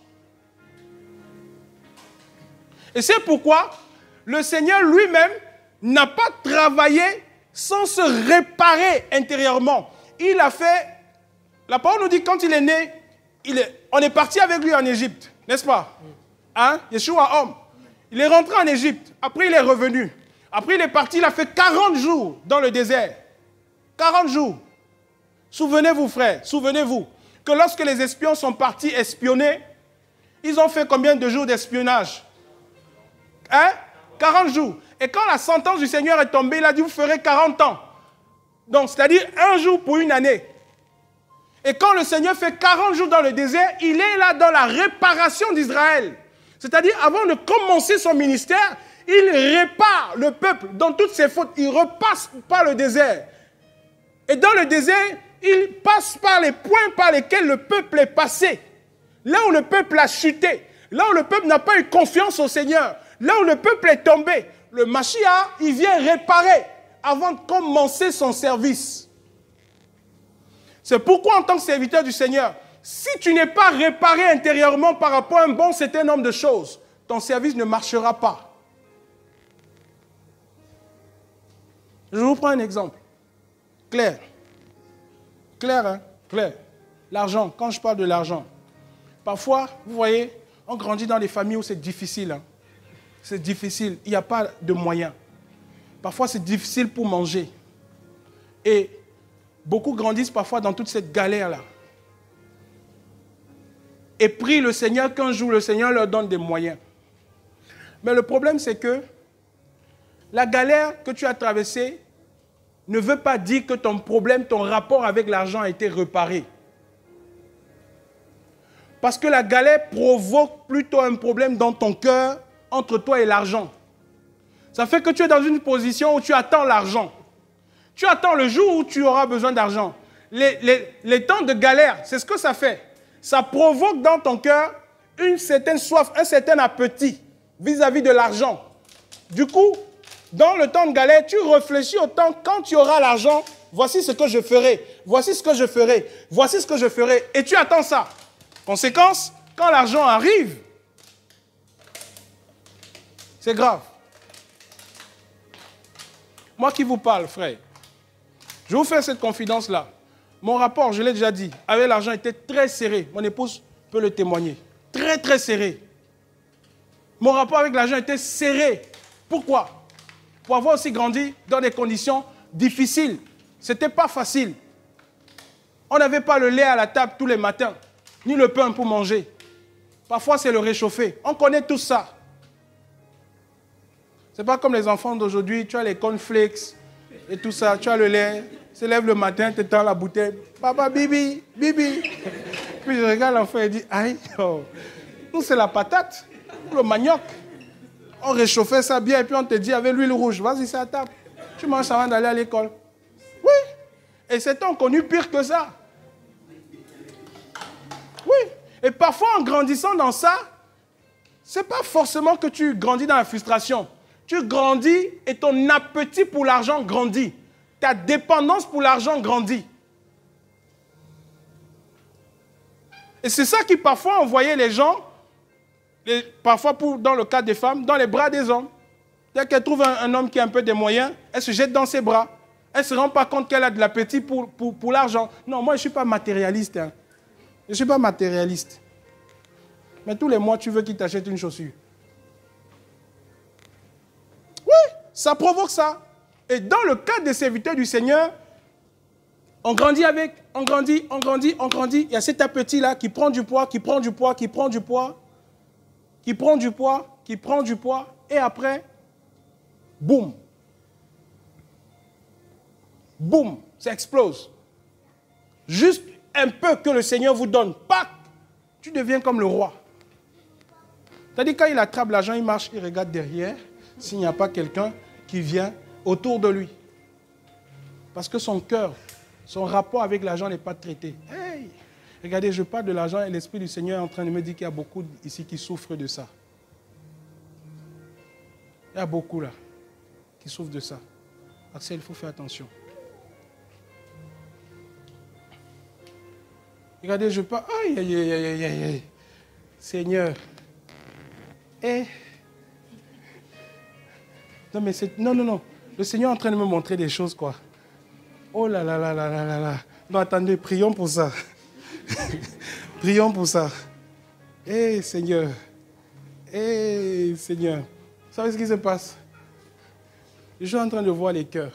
Et c'est pourquoi le Seigneur lui-même n'a pas travaillé sans se réparer intérieurement. il a fait... La parole nous dit quand il est né, on est parti avec lui en Égypte, n'est-ce pas? Hein? Yeshua, homme. Il est rentré en Égypte. Après, il est revenu. Après, il est parti. Il a fait 40 jours dans le désert. 40 jours. Souvenez-vous, frère, souvenez-vous que lorsque les espions sont partis espionner, ils ont fait combien de jours d'espionnage? Hein? 40 jours. Et quand la sentence du Seigneur est tombée, il a dit, vous ferez 40 ans. Donc, c'est-à-dire un jour pour une année. Et quand le Seigneur fait 40 jours dans le désert, il est là dans la réparation d'Israël. C'est-à-dire, avant de commencer son ministère, il répare le peuple dans toutes ses fautes. Il repasse par le désert. Et dans le désert, il passe par les points par lesquels le peuple est passé. Là où le peuple a chuté, là où le peuple n'a pas eu confiance au Seigneur, là où le peuple est tombé, le Mashiach, il vient réparer avant de commencer son service. C'est pourquoi en tant que serviteur du Seigneur, si tu n'es pas réparé intérieurement par rapport à un bon certain nombre de choses, ton service ne marchera pas. Je vous prends un exemple. Clair. Clair, hein? Clair. L'argent, quand je parle de l'argent, parfois, vous voyez, on grandit dans des familles où c'est difficile. Hein? C'est difficile, il n'y a pas de moyens. Parfois, c'est difficile pour manger. Et beaucoup grandissent parfois dans toute cette galère-là. Et prient le Seigneur qu'un jour, le Seigneur leur donne des moyens. Mais le problème, c'est que la galère que tu as traversée ne veut pas dire que ton problème, ton rapport avec l'argent a été réparé. Parce que la galère provoque plutôt un problème dans ton cœur entre toi et l'argent. Ça fait que tu es dans une position où tu attends l'argent. Tu attends le jour où tu auras besoin d'argent. Les temps de galère, c'est ce que ça fait. Ça provoque dans ton cœur une certaine soif, un certain appétit vis-à-vis de l'argent. Du coup, dans le temps de galère, tu réfléchis au temps, quand tu auras l'argent, voici ce que je ferai, voici ce que je ferai, voici ce que je ferai. Et tu attends ça. Conséquence, quand l'argent arrive, c'est grave. Moi qui vous parle, frère, je vous fais cette confidence-là. Mon rapport, je l'ai déjà dit, avec l'argent était très serré. Mon épouse peut le témoigner. Très, très serré. Mon rapport avec l'argent était serré. Pourquoi? Pour avoir aussi grandi dans des conditions difficiles. Ce n'était pas facile. On n'avait pas le lait à la table tous les matins, ni le pain pour manger. Parfois, c'est le réchauffer. On connaît tout ça. Ce n'est pas comme les enfants d'aujourd'hui. Tu as les cornflakes et tout ça. Tu as le lait. Se lève le matin, tu tends la bouteille. Papa, bibi, bibi. Puis je regarde l'enfant et dis, aïe, oh. Nous, c'est la patate, le manioc. On réchauffait ça bien et puis on te dit avec l'huile rouge, vas-y, c'est à table. Tu manges avant d'aller à l'école. Oui. Et certains ont connu pire que ça. Oui. Et parfois, en grandissant dans ça, ce n'est pas forcément que tu grandis dans la frustration. Tu grandis et ton appétit pour l'argent grandit. Ta dépendance pour l'argent grandit. Et c'est ça qui parfois envoyait les gens, parfois dans le cas des femmes, dans les bras des hommes. Dès qu'elle trouve un homme qui a un peu des moyens, elle se jette dans ses bras. Elle ne se rend pas compte qu'elle a de l'appétit pour l'argent. Non, moi je ne suis pas matérialiste. Hein. Je ne suis pas matérialiste. Mais tous les mois, tu veux qu'il t'achète une chaussure. Oui, ça provoque ça. Et dans le cadre des serviteurs du Seigneur, on grandit avec, on grandit. Il y a cet appétit-là qui prend du poids, qui prend du poids. Et après, boum. Boum, ça explose. Juste un peu que le Seigneur vous donne, pac, tu deviens comme le roi. C'est-à-dire quand il attrape l'argent, il marche, il regarde derrière, s'il n'y a pas quelqu'un qui vient autour de lui. Parce que son cœur, son rapport avec l'argent n'est pas traité. Hey, regardez, je parle de l'argent et l'Esprit du Seigneur est en train de me dire qu'il y a beaucoup ici qui souffrent de ça. Il y a beaucoup là qui souffrent de ça. Axel, il faut faire attention. Regardez, je parle. Aïe. Seigneur. Non, mais c'est... Non. Le Seigneur est en train de me montrer des choses, quoi. Oh là là. Non, attendez, prions pour ça. Prions pour ça. Eh Seigneur. Eh Seigneur. Vous savez ce qui se passe? Je suis en train de voir les cœurs.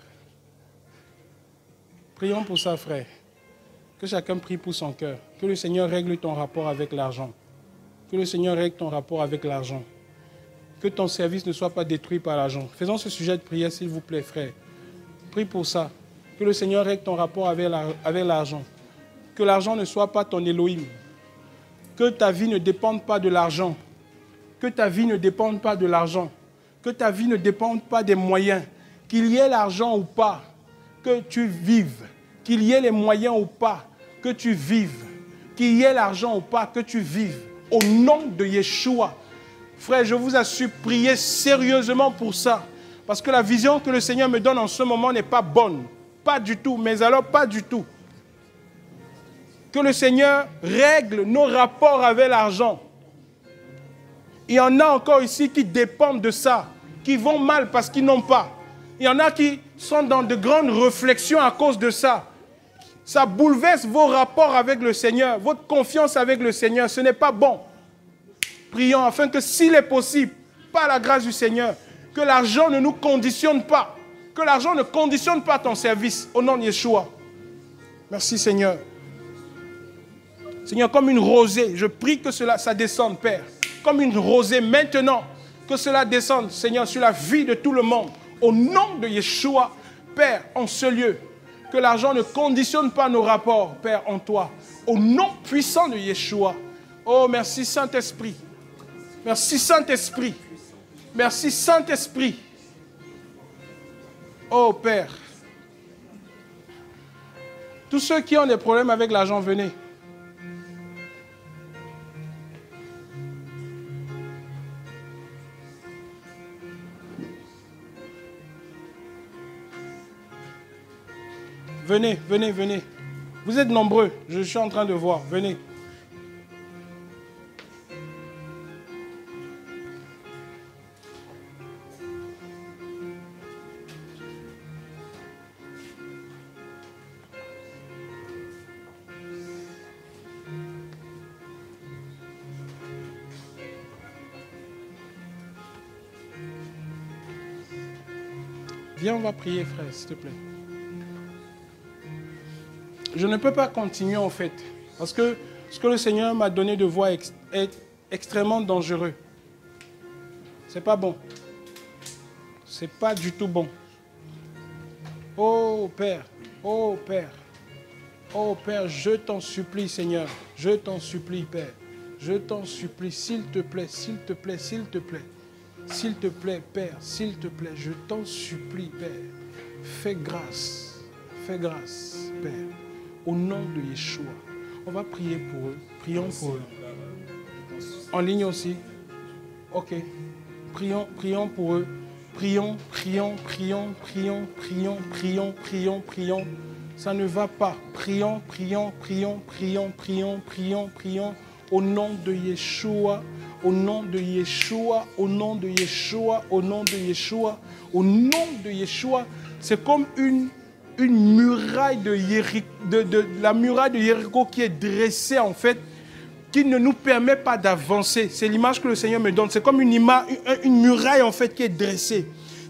Prions pour ça, frère. Que chacun prie pour son cœur. Que le Seigneur règle ton rapport avec l'argent. Que le Seigneur règle ton rapport avec l'argent. Que ton service ne soit pas détruit par l'argent. Faisons ce sujet de prière, s'il vous plaît, frère. Prie pour ça. Que le Seigneur règle ton rapport avec l'argent. Que l'argent ne soit pas ton Elohim. Que ta vie ne dépende pas de l'argent. Que ta vie ne dépende pas de l'argent. Que ta vie ne dépende pas des moyens. Qu'il y ait l'argent ou pas, que tu vives. Qu'il y ait les moyens ou pas, que tu vives. Qu'il y ait l'argent ou pas, que tu vives. Au nom de Yeshua. Frère, je vous assure, priez sérieusement pour ça. Parce que la vision que le Seigneur me donne en ce moment n'est pas bonne. Pas du tout, mais alors pas du tout. Que le Seigneur règle nos rapports avec l'argent. Il y en a encore ici qui dépendent de ça, qui vont mal parce qu'ils n'ont pas. Il y en a qui sont dans de grandes réflexions à cause de ça. Ça bouleverse vos rapports avec le Seigneur, votre confiance avec le Seigneur. Ce n'est pas bon. Prions afin que s'il est possible, par la grâce du Seigneur, que l'argent ne nous conditionne pas. Que l'argent ne conditionne pas ton service au nom de Yeshua. Merci Seigneur. Seigneur, comme une rosée, je prie que ça descende, Père. Comme une rosée maintenant, que cela descende, Seigneur, sur la vie de tout le monde. Au nom de Yeshua, Père, en ce lieu, que l'argent ne conditionne pas nos rapports, Père, en toi. Au nom puissant de Yeshua. Oh, merci Saint-Esprit. Merci Saint-Esprit. Merci Saint-Esprit. Oh, Père. Tous ceux qui ont des problèmes avec l'argent, venez. Venez, venez, venez. Vous êtes nombreux, je suis en train de voir. Venez. Viens, on va prier, frère, s'il te plaît. Je ne peux pas continuer en fait, parce que ce que le Seigneur m'a donné de voir est extrêmement dangereux. C'est pas bon. C'est pas du tout bon. Oh Père, oh Père, oh Père, je t'en supplie Seigneur, je t'en supplie Père, je t'en supplie, s'il te plaît, s'il te plaît, s'il te plaît, s'il te plaît Père, s'il te plaît, je t'en supplie Père, fais grâce Père. Au nom de Yeshua, on va prier pour eux. Prions pour eux. En ligne aussi. Ok. Prions pour eux. Prions. Ça ne va pas. Prions. Au nom de Yeshua. Au nom de Yeshua. Au nom de Yeshua. Au nom de Yeshua. Au nom de Yeshua. C'est comme une muraille la muraille de Jéricho qui est dressée en fait, qui ne nous permet pas d'avancer. C'est l'image que le Seigneur me donne. C'est comme une muraille en fait qui est dressée,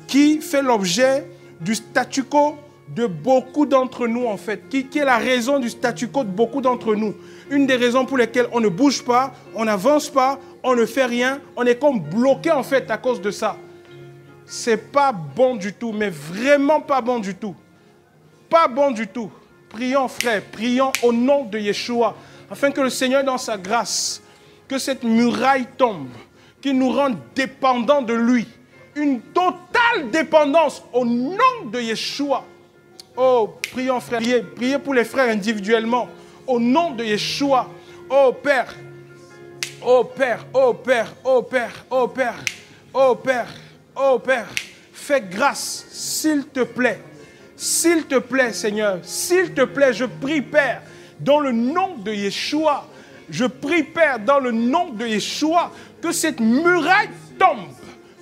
qui fait l'objet du statu quo de beaucoup d'entre nous en fait, qui est la raison du statu quo de beaucoup d'entre nous. Une des raisons pour lesquelles on ne bouge pas, on n'avance pas, on ne fait rien, on est comme bloqué en fait à cause de ça. C'est pas bon du tout, mais vraiment pas bon du tout. Pas bon du tout. Prions, frère, prions au nom de Yeshua, afin que le Seigneur, dans sa grâce, que cette muraille tombe, qu'il nous rende dépendants de lui. Une totale dépendance au nom de Yeshua. Oh, prions, frère, priez pour les frères individuellement, au nom de Yeshua. Oh, Père, oh, Père, oh, Père, oh, Père, oh, Père, oh, Père, oh, Père, fais grâce, s'il te plaît. S'il te plaît, Seigneur, s'il te plaît, je prie, Père, dans le nom de Yeshua, je prie, Père, dans le nom de Yeshua, que cette muraille tombe,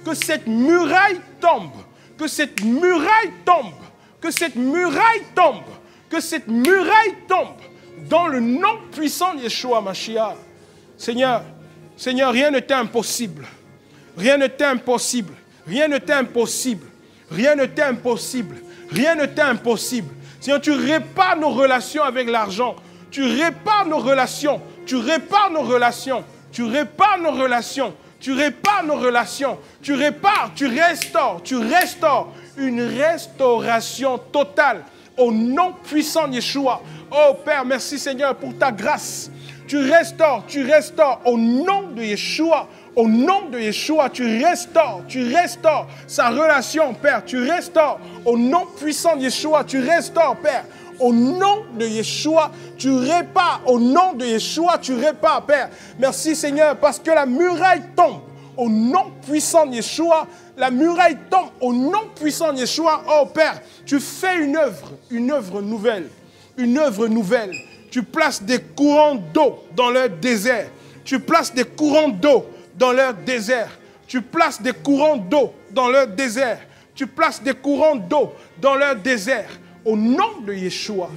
que cette muraille tombe, que cette muraille tombe, que cette muraille tombe, Que cette muraille tombe dans le nom puissant de Yeshua Mashiach. Seigneur, Seigneur, rien ne t'est impossible. Rien ne t'est impossible. Rien ne t'est impossible. Rien ne t'est impossible. Rien ne t'est impossible. Seigneur, tu répares nos relations avec l'argent. Tu répares nos relations. Tu répares nos relations. Tu répares nos relations. Tu répares nos relations. Tu répares, tu restaures. Tu restaures. Une restauration totale. Au nom puissant de Yeshua. Oh Père, merci Seigneur pour ta grâce. Tu restaures au nom de Yeshua. Au nom de Yeshua, tu restaures sa relation, Père. Tu restaures au nom puissant de Yeshua. Tu restaures, Père. Au nom de Yeshua, tu répares. Au nom de Yeshua, tu répares, Père. Merci Seigneur, parce que la muraille tombe. Au nom puissant de Yeshua, la muraille tombe. Au nom puissant de Yeshua, oh Père, tu fais une œuvre nouvelle. Une œuvre nouvelle. Tu places des courants d'eau dans leur désert. Tu places des courants d'eau dans leur désert. Tu places des courants d'eau dans leur désert. Tu places des courants d'eau dans leur désert. Au nom de Yeshua.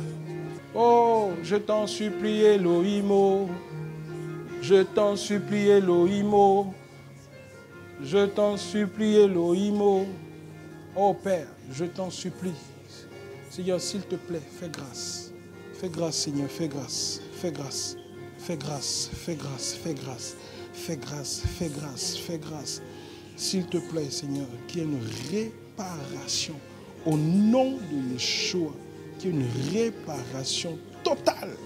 Oh, je t'en supplie, Elohim. Je t'en supplie, Elohim. Je t'en supplie, Elohim. Oh Père, je t'en supplie. Seigneur, s'il te plaît, fais grâce. Fais grâce, Seigneur, fais grâce. Fais grâce. Fais grâce. Fais grâce. Fais grâce. Fais grâce. Fais grâce. Fais grâce. S'il te plaît, Seigneur, qu'il y ait une réparation au nom de Yeshua, qu'il y ait une réparation totale.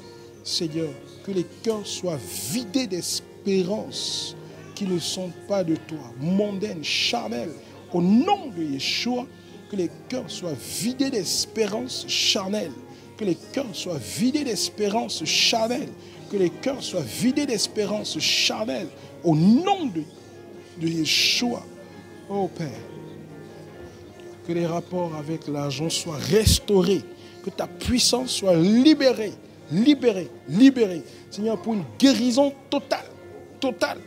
Seigneur, que les cœurs soient vidés d'espérance qui ne sont pas de toi, mondaines, charnelles. Au nom de Yeshua, que les cœurs soient vidés d'espérance charnelle. Que les cœurs soient vidés d'espérance charnelle. Que les cœurs soient vidés d'espérance charnelle. Au nom de Yeshua, oh Père. Que les rapports avec l'argent soient restaurés. Que ta puissance soit libérée. Libérée. Libérée. Seigneur, pour une guérison totale. Totale.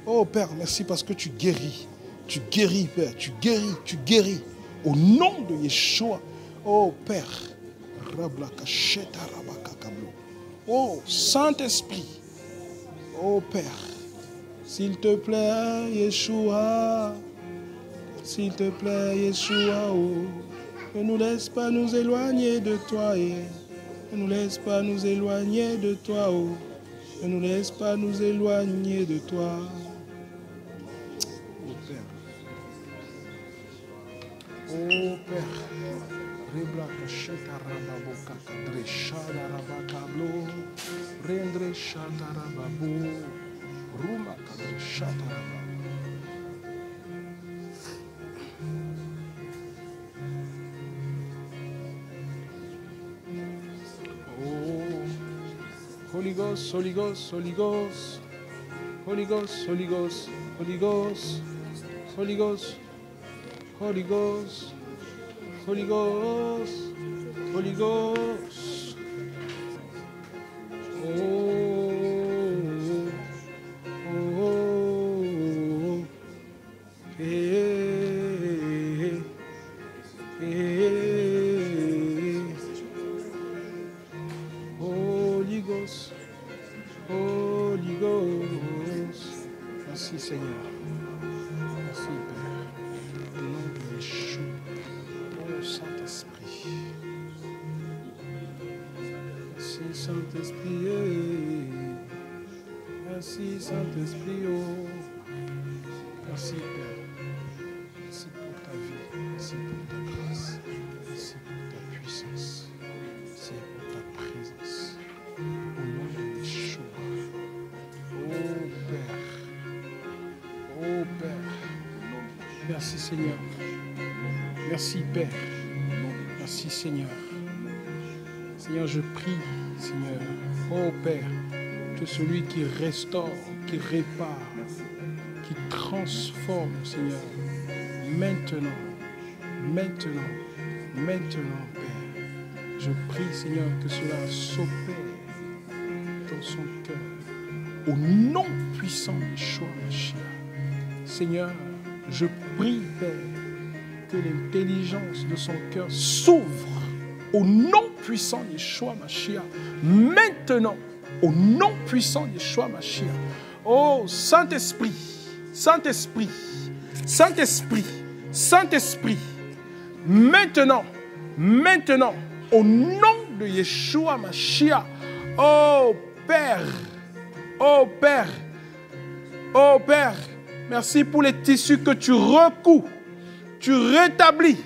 Oh Père, merci parce que tu guéris. Tu guéris, Père. Tu guéris. Au nom de Yeshua. Oh Père. Oh Saint-Esprit. Oh Père. S'il te plaît, Yeshua. S'il te plaît, Yeshua. Oh. Ne nous laisse pas nous éloigner de toi. Ne nous laisse pas nous éloigner de toi. Oh. Ne nous laisse pas nous éloigner de toi. Oh Père. Oh Père. Reblaka shetarababo kakadre shadarabakablo. Rendre shatarababo. Ruma kadre shatarababo. Holy Ghost, Holy Ghost, Holy Ghost, Holy Ghost, Holy Ghost, Holy Ghost, Holy Ghost, Holy Ghost, Holy Ghost, Holy Ghost. Holy Ghost. Merci Seigneur. Merci Père. Au nom de Yeshua. Oh Saint-Esprit. Merci Saint-Esprit. Merci Saint-Esprit. Oh. Merci Père. Merci pour ta vie. Merci pour ta grâce. Merci pour ta puissance. Merci pour ta présence. Au nom de Yeshua. Oh Père. Oh Père. Merci Seigneur. Merci Père. Merci Seigneur. Seigneur, je prie, Seigneur. Oh Père, que celui qui restaure, qui répare, qui transforme, Seigneur, maintenant, Père. Je prie, Seigneur, que cela s'opère dans son cœur. Au nom puissant de Yeshua Mashiach. Seigneur, je prie, Père, que l'intelligence de son cœur s'ouvre au nom puissant de Yeshua Mashiach. Maintenant, au nom puissant de Yeshua Mashiach. Oh, Saint-Esprit, Saint-Esprit, Saint-Esprit, Saint-Esprit. Maintenant, maintenant, au nom de Yeshua Mashiach. Oh, Père, oh, Père, oh, Père, merci pour les tissus que tu recouds, tu rétablis.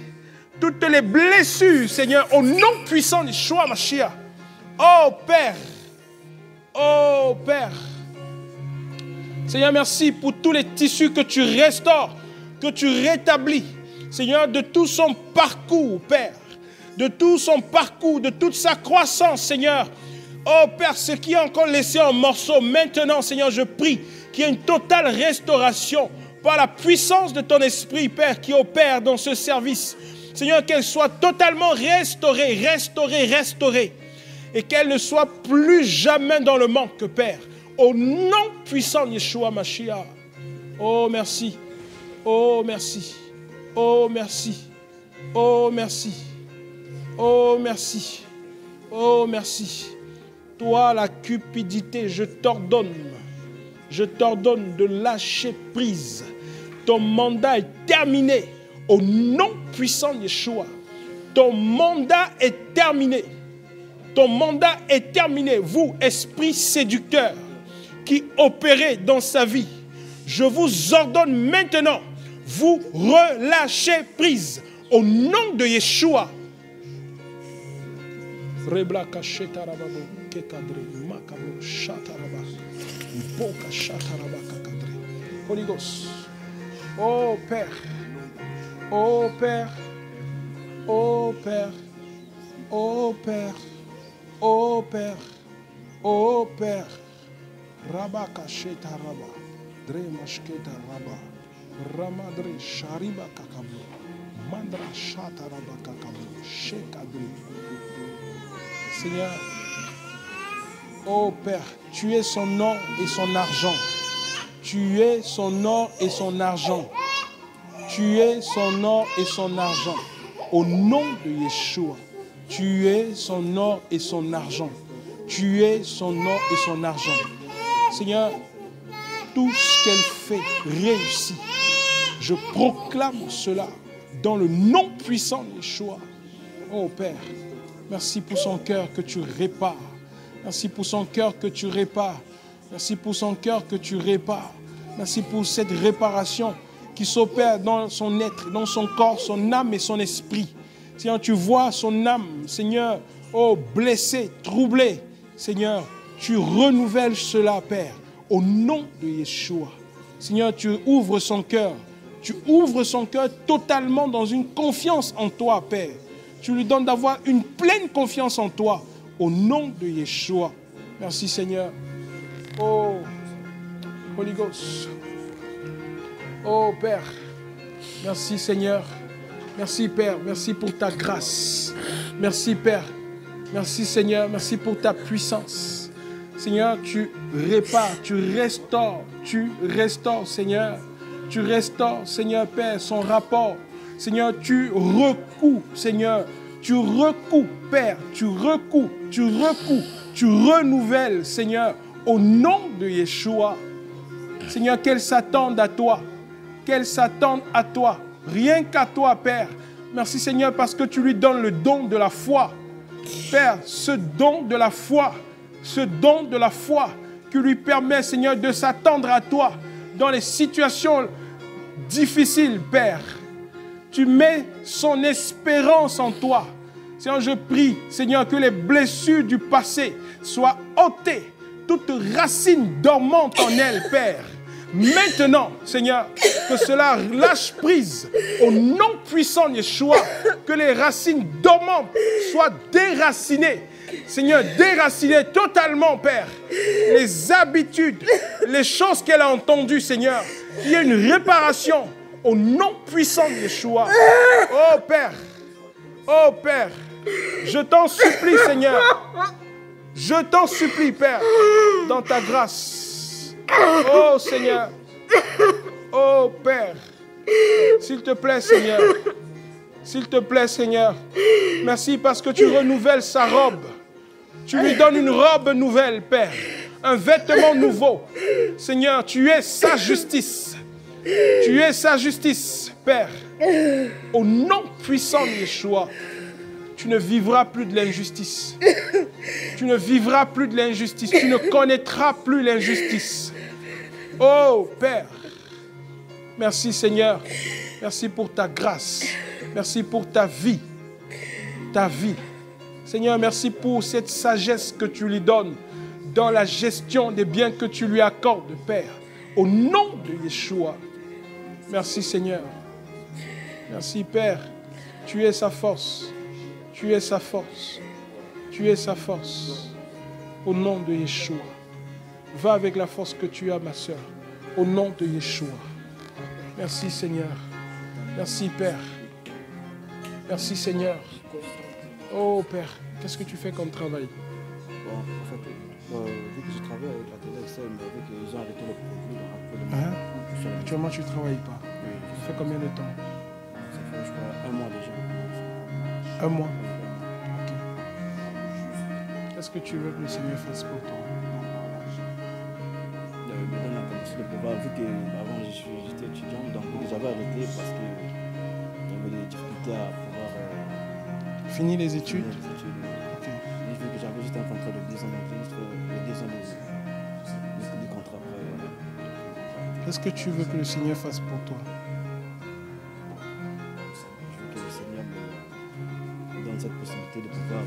Toutes les blessures, Seigneur, au nom puissant de Yeshua Mashiach. Oh Père, oh Père. Seigneur, merci pour tous les tissus que tu restaures, que tu rétablis. Seigneur, de tout son parcours, Père. De tout son parcours, de toute sa croissance, Seigneur. Oh Père, ce qui est encore laissé en morceaux, maintenant, Seigneur, je prie qu'il y ait une totale restauration par la puissance de ton esprit, Père, qui opère dans ce service. Seigneur, qu'elle soit totalement restaurée, restaurée, restaurée. Et qu'elle ne soit plus jamais dans le manque, Père. Au nom puissant de Yeshua Mashiach. Oh, merci. Oh, merci. Oh, merci. Oh, merci. Oh, merci. Oh, merci. Toi, la cupidité, je t'ordonne de lâcher prise. Ton mandat est terminé. Au nom puissant de Yeshua, ton mandat est terminé. Ton mandat est terminé. Vous, esprit séducteur, qui opérez dans sa vie, je vous ordonne maintenant, vous relâchez prise. Au nom de Yeshua. Holy Ghost. Oh Père. Oh Père, oh Père, oh Père, oh Père, oh Père, Rabba Kasheta Rabba, Dre Mashketa Rabba, Ramadre Shariba Kakabou, Mandra Shata Rabba Kakabou, Shekadri. Seigneur, oh Père, tu es son or et son argent. Tu es son or et son argent. Tu es son or et son argent. Au nom de Yeshua, tu es son or et son argent. Tu es son or et son argent. Seigneur, tout ce qu'elle fait réussit. Je proclame cela dans le nom puissant de Yeshua. Oh Père, merci pour son cœur que tu répares. Merci pour son cœur que tu répares. Merci pour son cœur que tu répares. Merci pour cette réparation qui s'opère dans son être, dans son corps, son âme et son esprit. Seigneur, tu vois son âme, Seigneur, oh, blessée, troublée. Seigneur, tu renouvelles cela, Père, au nom de Yeshua. Seigneur, tu ouvres son cœur. Tu ouvres son cœur totalement dans une confiance en toi, Père. Tu lui donnes d'avoir une pleine confiance en toi, au nom de Yeshua. Merci, Seigneur. Oh, Holy Ghost. Oh Père, merci Seigneur, merci Père, merci pour ta grâce, merci Père, merci Seigneur, merci pour ta puissance. Seigneur, tu répares, tu restaures Seigneur, tu restaures Seigneur Père son rapport. Seigneur, tu recouds Seigneur, tu recouds Père, tu recouds, tu renouvelles Seigneur au nom de Yeshua. Seigneur, qu'elle s'attende à toi. Qu'elle s'attende à toi, rien qu'à toi, Père. Merci, Seigneur, parce que tu lui donnes le don de la foi. Père, ce don de la foi qui lui permet, Seigneur, de s'attendre à toi dans les situations difficiles, Père. Tu mets son espérance en toi. Seigneur, je prie, Seigneur, que les blessures du passé soient ôtées, toute racine dormante en elle, Père. Maintenant, Seigneur, que cela lâche prise au nom puissant de Yeshua, que les racines dormantes soient déracinées. Seigneur, déracinées totalement, Père. Les habitudes, les choses qu'elle a entendues, Seigneur, qu'il y ait une réparation au nom puissant de Yeshua. Oh Père, je t'en supplie, Seigneur. Je t'en supplie, Père, dans ta grâce. Oh Seigneur, oh Père, s'il te plaît Seigneur, Merci parce que tu renouvelles sa robe. Tu lui donnes une robe nouvelle, Père. Un vêtement nouveau. Seigneur, tu es sa justice. Tu es sa justice, Père. Au nom puissant de Yeshua, tu ne vivras plus de l'injustice. Tu ne vivras plus de l'injustice. Tu ne connaîtras plus l'injustice. Oh, Père. Merci, Seigneur. Merci pour ta grâce. Merci pour ta vie. Ta vie. Seigneur, merci pour cette sagesse que tu lui donnes dans la gestion des biens que tu lui accordes, Père. Au nom de Yeshua. Merci, Seigneur. Merci, Père. Tu es sa force. Tu es sa force. Tu es sa force. Au nom de Yeshua. Va avec la force que tu as, ma soeur. Au nom de Yeshua. Merci, Seigneur. Merci, Père. Merci, Seigneur. Oh, Père, qu'est-ce que tu fais comme travail? Bon, en fait, vu que je travaille avec la télé, vu qu'ils ont arrêté le produit, Actuellement, tu ne travailles pas. Oui. Ça fait combien de temps? Ça fait, je crois, 1 mois déjà. 1 mois. Ok. Qu'est-ce que tu veux que le Seigneur fasse pour toi? Me donne la capacité de pouvoir, vu qu'avant j'étais étudiant, donc j'avais arrêté parce que j'avais des difficultés à pouvoir Fini les études? finir les études. Ok. Et vu que j'avais juste un contrat de 10 ans, donc juste les 10 ans de contrat après. Qu'est-ce que tu veux que le Seigneur fasse pour toi? Je veux que le Seigneur me donne cette possibilité de pouvoir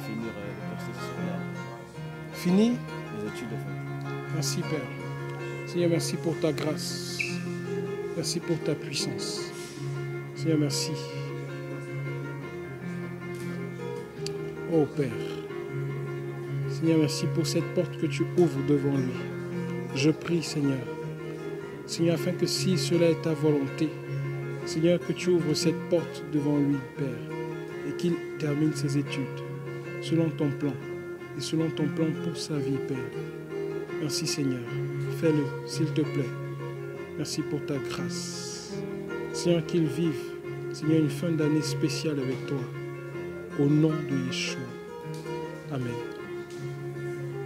finir le cursus scolaire, Fini? les études en fait. Merci, Père. Seigneur, merci pour ta grâce. Merci pour ta puissance. Seigneur, merci. Oh, Père. Seigneur, merci pour cette porte que tu ouvres devant lui. Je prie, Seigneur. Seigneur, afin que si cela est ta volonté, Seigneur, que tu ouvres cette porte devant lui, Père, et qu'il termine ses études selon ton plan et selon ton plan pour sa vie, Père. Merci, Seigneur. Fais-le, s'il te plaît. Merci pour ta grâce. Seigneur, qu'il vive, Seigneur, une fin d'année spéciale avec toi. Au nom de Yeshua. Amen.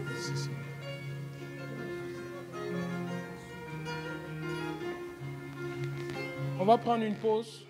Merci, Seigneur. On va prendre une pause.